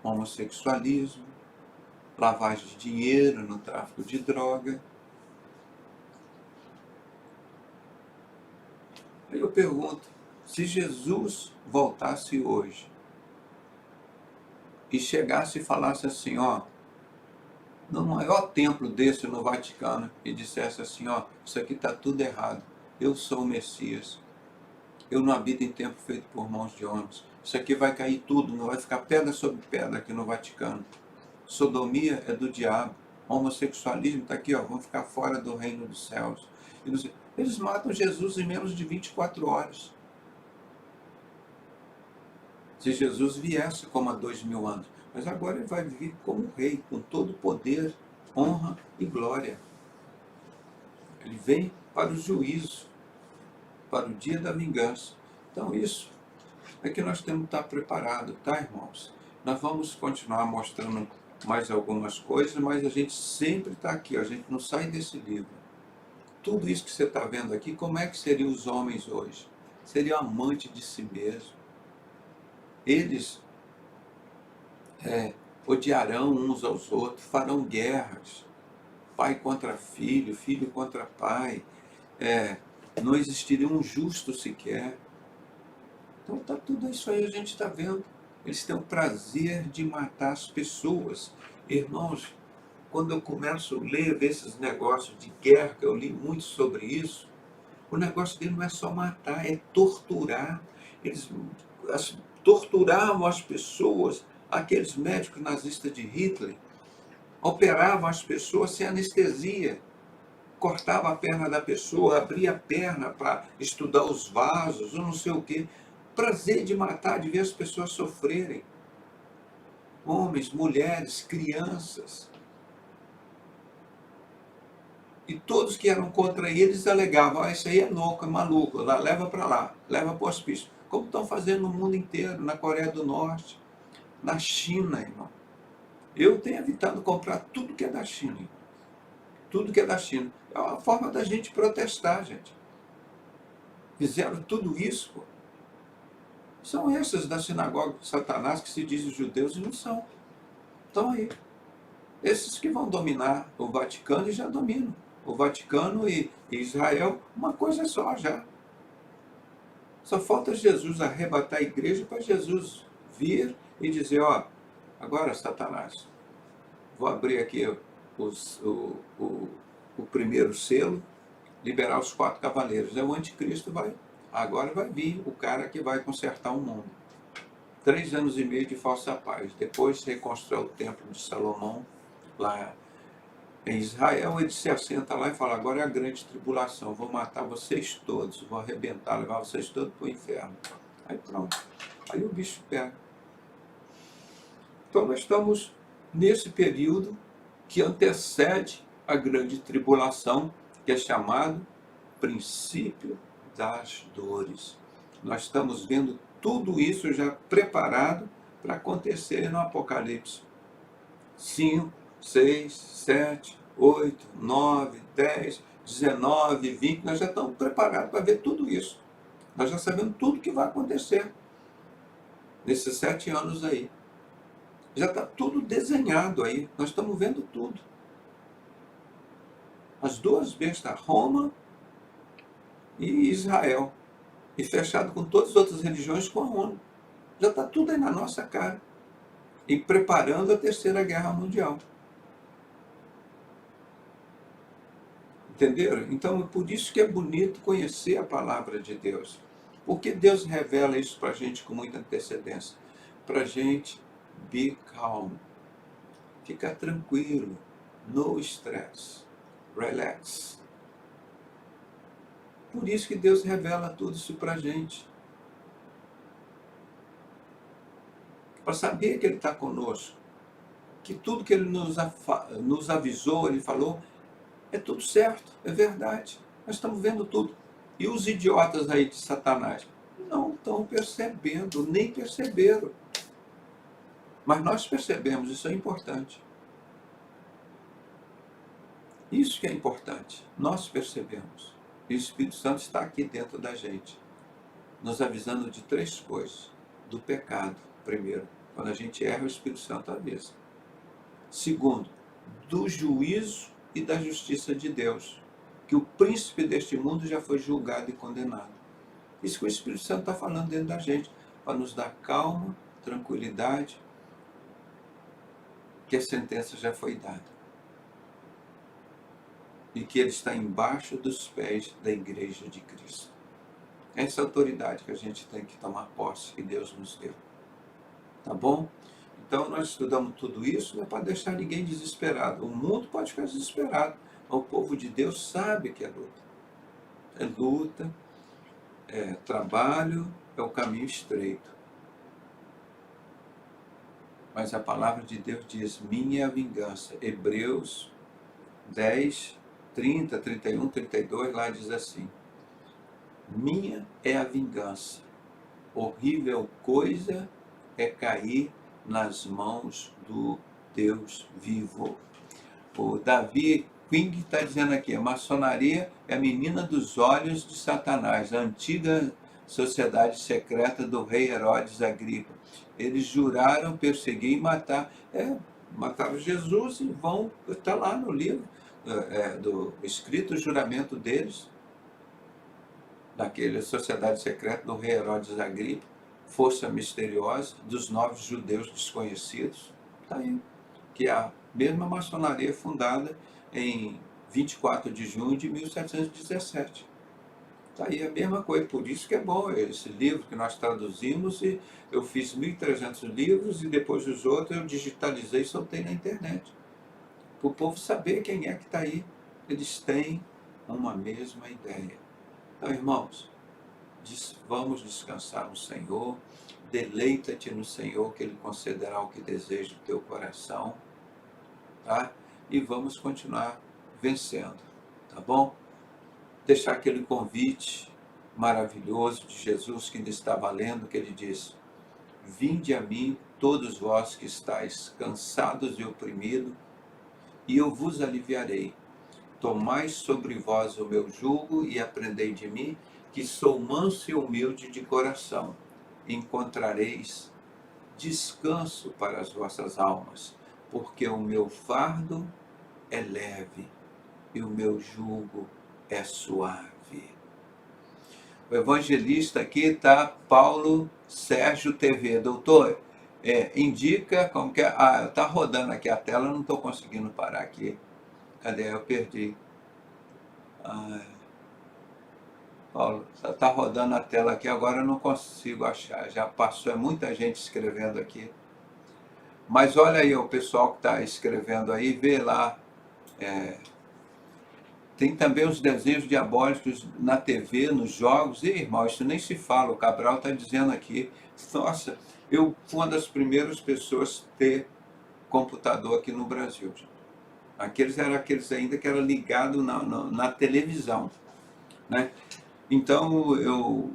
homossexualismo, lavagem de dinheiro no tráfico de droga. Aí eu pergunto, se Jesus voltasse hoje e chegasse e falasse assim, ó, no maior templo desse no Vaticano, e dissesse assim, ó, isso aqui está tudo errado, eu sou o Messias, eu não habito em templo feito por mãos de homens, isso aqui vai cair tudo, não vai ficar pedra sobre pedra aqui no Vaticano. Sodomia é do diabo, homossexualismo está aqui, ó, vão ficar fora do reino dos céus. Eles matam Jesus em menos de 24 horas. Se Jesus viesse como há 2000 anos, mas agora ele vai vir como rei, com todo poder, honra e glória. Ele vem para o juízo, para o dia da vingança. Então isso é que nós temos que estar preparados, tá, irmãos? Nós vamos continuar mostrando mais algumas coisas, mas a gente sempre está aqui, a gente não sai desse livro. Tudo isso que você está vendo aqui, como é que seriam os homens hoje? Seriam amantes de si mesmo. Eles odiarão uns aos outros, farão guerras, pai contra filho, filho contra pai, não existiria um justo sequer. Então tá tudo isso aí, a gente está vendo. Eles têm o prazer de matar as pessoas. Irmãos, quando eu começo a ler esses negócios de guerra, que eu li muito sobre isso, o negócio dele não é só matar, é torturar. Eles torturavam as pessoas, aqueles médicos nazistas de Hitler, operavam as pessoas sem anestesia, cortava a perna da pessoa, abria a perna para estudar os vasos, ou não sei o quê. Prazer de matar, de ver as pessoas sofrerem. Homens, mulheres, crianças. E todos que eram contra eles alegavam, ah, isso aí é louco, é maluco, leva para lá, leva para o hospício. Como estão fazendo no mundo inteiro, na Coreia do Norte, na China, irmão. Eu tenho evitado comprar tudo que é da China, irmão. Tudo que é da China. É uma forma da gente protestar, gente. Fizeram tudo isso, pô. São esses da sinagoga de Satanás que se dizem judeus e não são. Estão aí. Esses que vão dominar o Vaticano e já dominam. O Vaticano e Israel, uma coisa só já. Só falta Jesus arrebatar a igreja para Jesus vir e dizer, ó, agora Satanás, vou abrir aqui o primeiro selo, liberar os 4 cavaleiros. O anticristo agora vai vir o cara que vai consertar o mundo. 3 anos e meio de falsa paz. Depois se reconstrói o templo de Salomão, lá em Israel. Ele se assenta lá e fala, agora é a grande tribulação, vou matar vocês todos, vou arrebentar, levar vocês todos para o inferno. Aí pronto, aí o bicho pega. Então nós estamos nesse período que antecede a grande tribulação, que é chamado princípio das dores. Nós estamos vendo tudo isso já preparado para acontecer no Apocalipse. 5, 6, 7, 8, 9, 10, 19, 20, nós já estamos preparados para ver tudo isso. Nós já sabemos tudo que vai acontecer nesses 7 anos aí. Já está tudo desenhado aí, nós estamos vendo tudo. As duas bestas, Roma e Israel, e fechado com todas as outras religiões com a ONU. Já está tudo aí na nossa cara. E preparando a Terceira Guerra Mundial. Entenderam? Então, é por isso que é bonito conhecer a palavra de Deus. Porque Deus revela isso para a gente com muita antecedência. Para a gente, be calm. Ficar tranquilo. No stress. Relax. Por isso que Deus revela tudo isso para a gente. Para saber que Ele está conosco. Que tudo que Ele nos avisou, Ele falou, é tudo certo, é verdade. Nós estamos vendo tudo. E os idiotas aí de Satanás não estão percebendo, nem perceberam. Mas nós percebemos, isso é importante. Isso que é importante. Nós percebemos. E o Espírito Santo está aqui dentro da gente, nos avisando de 3 coisas. Do pecado, primeiro. Quando a gente erra, o Espírito Santo avisa. Segundo, do juízo e da justiça de Deus, que o príncipe deste mundo já foi julgado e condenado. Isso que o Espírito Santo está falando dentro da gente, para nos dar calma, tranquilidade, que a sentença já foi dada. E que Ele está embaixo dos pés da igreja de Cristo. Essa autoridade que a gente tem que tomar posse, que Deus nos deu. Tá bom? Então nós estudamos tudo isso, não é para deixar ninguém desesperado. O mundo pode ficar desesperado, mas o povo de Deus sabe que é luta. É luta, é trabalho, é o caminho estreito. Mas a palavra de Deus diz, minha é a vingança. Hebreus 10, 30, 31, 32, lá diz assim, minha é a vingança. Horrível coisa é cair nas mãos do Deus vivo. O Davi King está dizendo aqui, a maçonaria é a menina dos olhos de Satanás, a antiga sociedade secreta do rei Herodes Agripa. Eles juraram perseguir e matar. Mataram Jesus e vão, está lá no livro, do escrito o juramento deles, daquela sociedade secreta do rei Herodes Agripa, força misteriosa dos 9 judeus desconhecidos. Está aí. Que é a mesma maçonaria fundada em 24 de junho de 1717. Está aí a mesma coisa. Por isso que é bom esse livro que nós traduzimos. E eu fiz 1.300 livros e depois os outros eu digitalizei e soltei na internet. Para o povo saber quem é que está aí. Eles têm uma mesma ideia. Então, irmãos, vamos descansar no Senhor, deleita-te no Senhor, que Ele concederá o que deseja o teu coração, tá? E vamos continuar vencendo, tá bom? Deixar aquele convite maravilhoso de Jesus que ainda está valendo, que Ele diz, vinde a mim, todos vós que estáis cansados e oprimidos, e eu vos aliviarei. Tomai sobre vós o meu jugo e aprendei de mim, que sou manso e humilde de coração. Encontrareis descanso para as vossas almas, porque o meu fardo é leve e o meu jugo é suave. O evangelista aqui está Paulo Sérgio TV. Doutor, indica como que é. Está rodando aqui a tela, não estou conseguindo parar aqui. Cadê? Eu perdi. Paulo, está rodando a tela aqui, agora eu não consigo achar. Já passou, é muita gente escrevendo aqui. Mas olha aí, o pessoal que está escrevendo aí, vê lá. Tem também os desenhos diabólicos na TV, nos jogos. E, irmão, isso nem se fala. O Cabral está dizendo aqui. Nossa, Eu fui uma das primeiras pessoas a ter computador aqui no Brasil. Aqueles eram aqueles ainda que era ligado na televisão, né? Então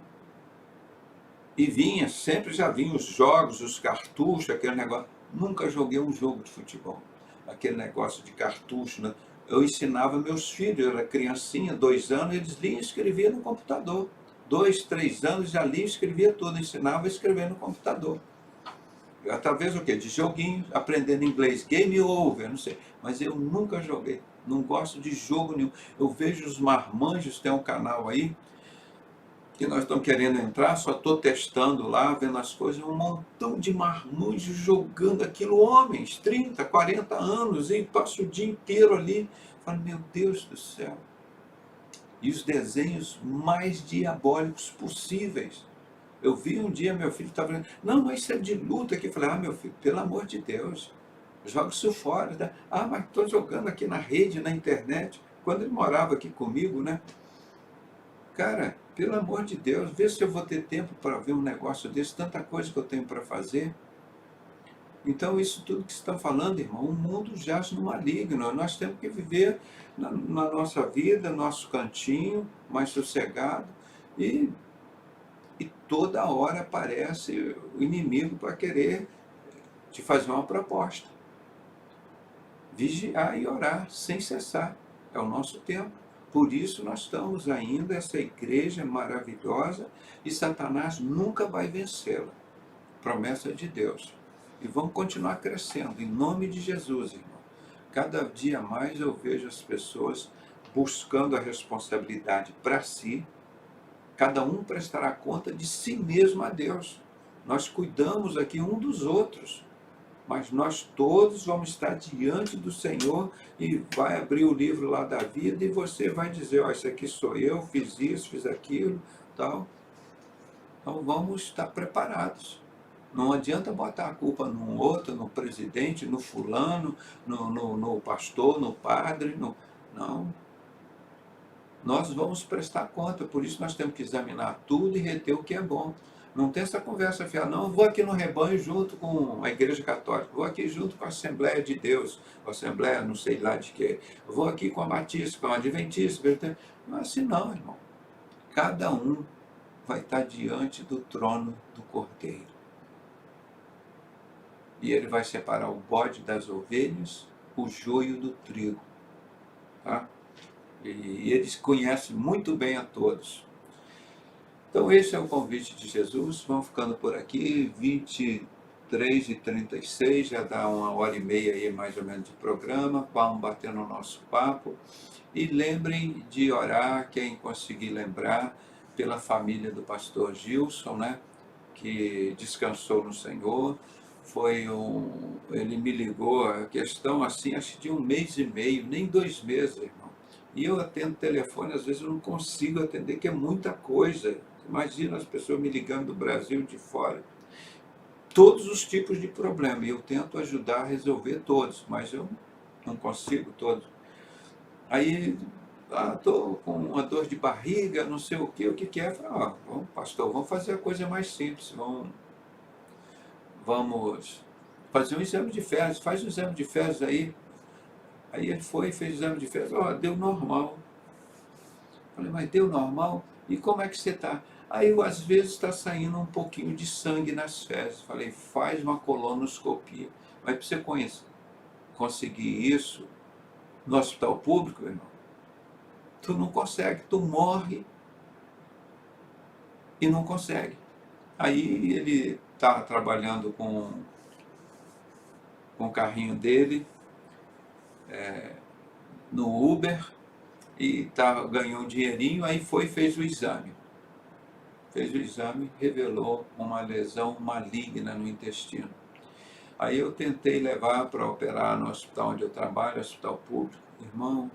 vinha, sempre já vinha os jogos, os cartuchos, aquele negócio. Nunca joguei um jogo de futebol. Aquele negócio de cartucho, né? Eu ensinava meus filhos, eu era criancinha, 2 anos, eles liam e escreviam no computador. 2, 3 anos já lia e escrevia tudo, ensinava a escrever no computador. Através do quê? De joguinhos, aprendendo inglês, game over, não sei. Mas eu nunca joguei, não gosto de jogo nenhum. Eu vejo os marmanjos, tem um canal aí, que nós estamos querendo entrar, só estou testando lá, vendo as coisas, um montão de marmanjos jogando aquilo, homens, 30, 40 anos, e passa o dia inteiro ali. Falo, meu Deus do céu. E os desenhos mais diabólicos possíveis. Eu vi um dia, meu filho estava falando, não, mas isso é de luta aqui. Eu falei, meu filho, pelo amor de Deus, joga isso fora. Né? Mas estou jogando aqui na rede, na internet. Quando ele morava aqui comigo, né? Cara, pelo amor de Deus, vê se eu vou ter tempo para ver um negócio desse, tanta coisa que eu tenho para fazer. Então, isso tudo que você está falando, irmão, o mundo jaz no maligno. Nós temos que viver na nossa vida, nosso cantinho, mais sossegado. E toda hora aparece o inimigo para querer te fazer uma proposta. Vigiar e orar sem cessar. É o nosso tempo. Por isso nós estamos ainda, essa igreja maravilhosa, e Satanás nunca vai vencê-la. Promessa de Deus. E vamos continuar crescendo, em nome de Jesus, irmão. Cada dia mais eu vejo as pessoas buscando a responsabilidade para si. Cada um prestará conta de si mesmo a Deus. Nós cuidamos aqui um dos outros. Mas nós todos vamos estar diante do Senhor e vai abrir o livro lá da vida e você vai dizer, isso aqui sou eu, fiz isso, fiz aquilo, tal. Então vamos estar preparados. Não adianta botar a culpa no outro, no presidente, no fulano, no pastor, no padre, não. Nós vamos prestar conta, por isso nós temos que examinar tudo e reter o que é bom. Não tem essa conversa fiada, não, vou aqui no rebanho junto com a Igreja Católica, vou aqui junto com a Assembleia de Deus, a Assembleia não sei lá de quê, vou aqui com a Batista, com a Adventista, não é assim não, irmão. Cada um vai estar diante do trono do Cordeiro. E ele vai separar o bode das ovelhas, o joio do trigo. Tá? E ele conhece muito bem a todos. Então esse é o convite de Jesus, vamos ficando por aqui, 23h36, já dá 1h30 aí mais ou menos de programa, vamos batendo o nosso papo. E lembrem de orar, quem conseguir lembrar, pela família do pastor Gilson, né, que descansou no Senhor. Ele me ligou, a questão assim, acho que de 1 mês e meio, nem 2 meses, irmão. E eu atendo telefone, às vezes eu não consigo atender, que é muita coisa. Imagina as pessoas me ligando do Brasil, de fora. Todos os tipos de problema. E eu tento ajudar a resolver todos, mas eu não consigo todos. Aí, estou com uma dor de barriga, não sei o que é. Falo, vamos, pastor, vamos fazer a coisa mais simples. Vamos fazer um exame de fezes. Faz um exame de fezes aí. Aí ele foi e fez o exame de fezes. Deu normal. Falei, mas deu normal? E como é que você está? Aí, às vezes, está saindo um pouquinho de sangue nas fezes. Falei, faz uma colonoscopia. Mas para você conseguir isso no hospital público, irmão, tu não consegue, tu morre e não consegue. Aí ele está trabalhando com o carrinho dele no Uber e ganhou um dinheirinho, aí foi e fez o exame. Fez o exame, revelou uma lesão maligna no intestino. Aí eu tentei levar para operar no hospital onde eu trabalho, hospital público. Irmão,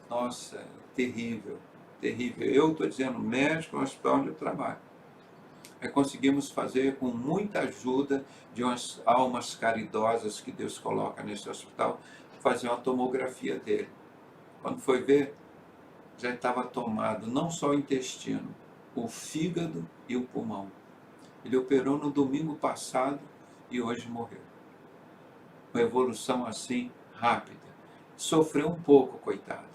nossa, terrível, terrível. Eu estou dizendo médico no hospital onde eu trabalho. Aí conseguimos fazer, com muita ajuda de umas almas caridosas que Deus coloca nesse hospital, fazer uma tomografia dele. Quando foi ver, já estava tomado não só o intestino, o fígado e o pulmão. Ele operou no domingo passado e hoje morreu. Uma evolução assim, rápida. Sofreu um pouco, coitado.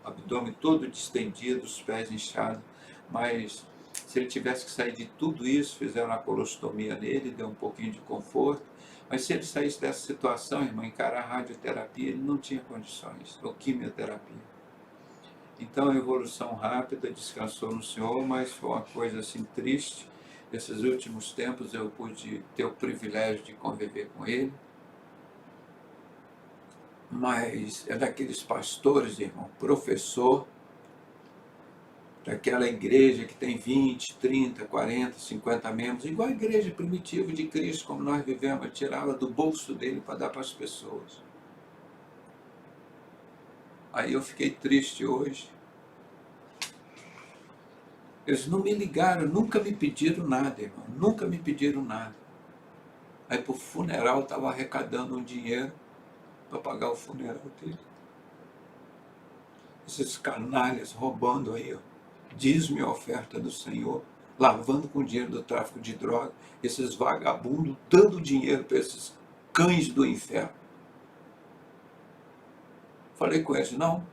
O abdômen todo distendido, os pés inchados, mas se ele tivesse que sair de tudo isso, fizeram a colostomia nele, deu um pouquinho de conforto, mas se ele saísse dessa situação, irmão, encarar a radioterapia, ele não tinha condições, ou quimioterapia. Então, a evolução rápida, descansou no Senhor, mas foi uma coisa assim triste. Esses últimos tempos eu pude ter o privilégio de conviver com ele, mas é daqueles pastores, irmão, professor, daquela igreja que tem 20, 30, 40, 50 membros, igual a igreja primitiva de Cristo, como nós vivemos, tirava do bolso dele para dar para as pessoas. Aí eu fiquei triste hoje. Eles não me ligaram, nunca me pediram nada, irmão, nunca me pediram nada. Aí para o funeral estava arrecadando um dinheiro para pagar o funeral dele. Esses canalhas roubando aí, ó, dízimo e oferta do Senhor, lavando com o dinheiro do tráfico de droga, esses vagabundos dando dinheiro para esses cães do inferno. Falei com eles, não,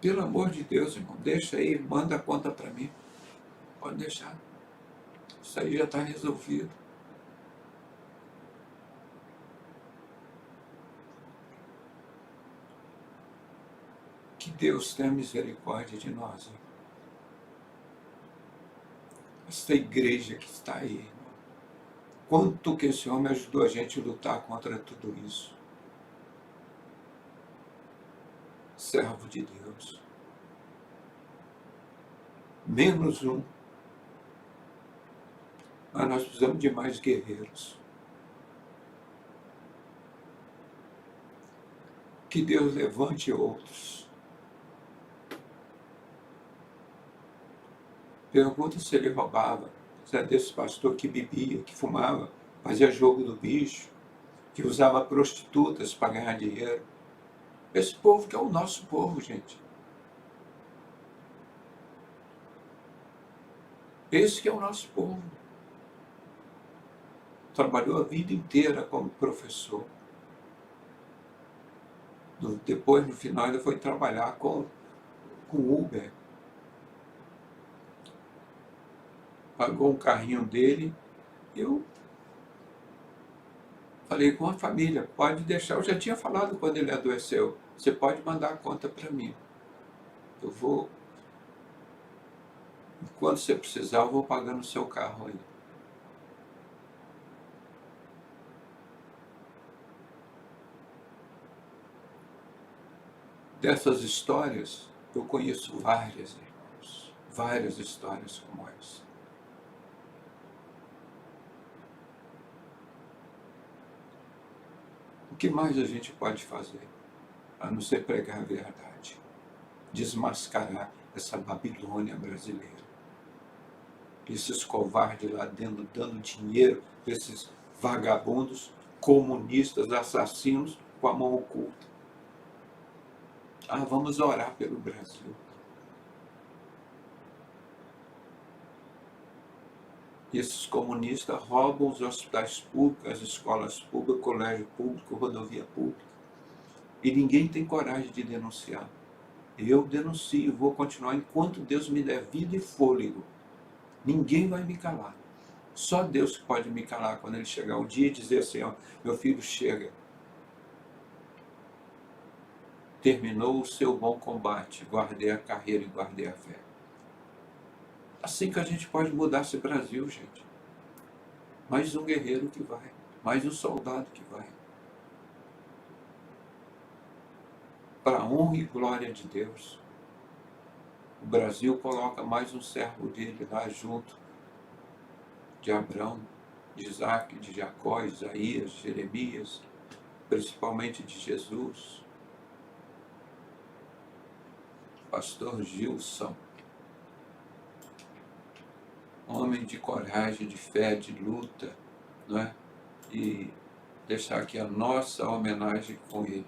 pelo amor de Deus, irmão, deixa aí, manda a conta para mim. Pode deixar. Isso aí já está resolvido. Que Deus tenha misericórdia de nós, irmão. Esta igreja que está aí, irmão. Quanto que esse homem ajudou a gente a lutar contra tudo isso. Servo de Deus. Menos um. Mas nós precisamos de mais guerreiros. Que Deus levante outros. Pergunta se ele roubava. Se é desse pastor que bebia, que fumava, fazia jogo do bicho, que usava prostitutas para ganhar dinheiro. Esse povo que é o nosso povo, gente. Esse que é o nosso povo. Trabalhou a vida inteira como professor. Depois, no final, ainda foi trabalhar com Uber. Pagou um carrinho dele. Eu falei com a família, pode deixar. Eu já tinha falado quando ele adoeceu. Você pode mandar a conta para mim. Eu vou. Quando você precisar, eu vou pagando o seu carro aí. Dessas histórias, eu conheço várias, irmãos. Várias histórias como essa. O que mais a gente pode fazer? A não ser pregar a verdade. Desmascarar essa Babilônia brasileira. Esses covardes lá dentro, dando dinheiro para esses vagabundos, comunistas, assassinos, com a mão oculta. Ah, vamos orar pelo Brasil. E esses comunistas roubam os hospitais públicos, as escolas públicas, colégio público, rodovia pública. E ninguém tem coragem de denunciar. Eu denuncio, vou continuar enquanto Deus me der vida e fôlego. Ninguém vai me calar. Só Deus pode me calar quando ele chegar o dia e dizer assim, ó, meu filho, chega. Terminou o seu bom combate, guardei a carreira e guardei a fé. Assim que a gente pode mudar esse Brasil, gente. Mais um guerreiro que vai, mais um soldado que vai. Para a honra e glória de Deus. O Brasil coloca mais um servo dele lá junto de Abraão, de Isaac, de Jacó, Isaías, Jeremias, principalmente de Jesus. Pastor Gilson, homem de coragem, de fé, de luta, não é? E deixar aqui a nossa homenagem com ele.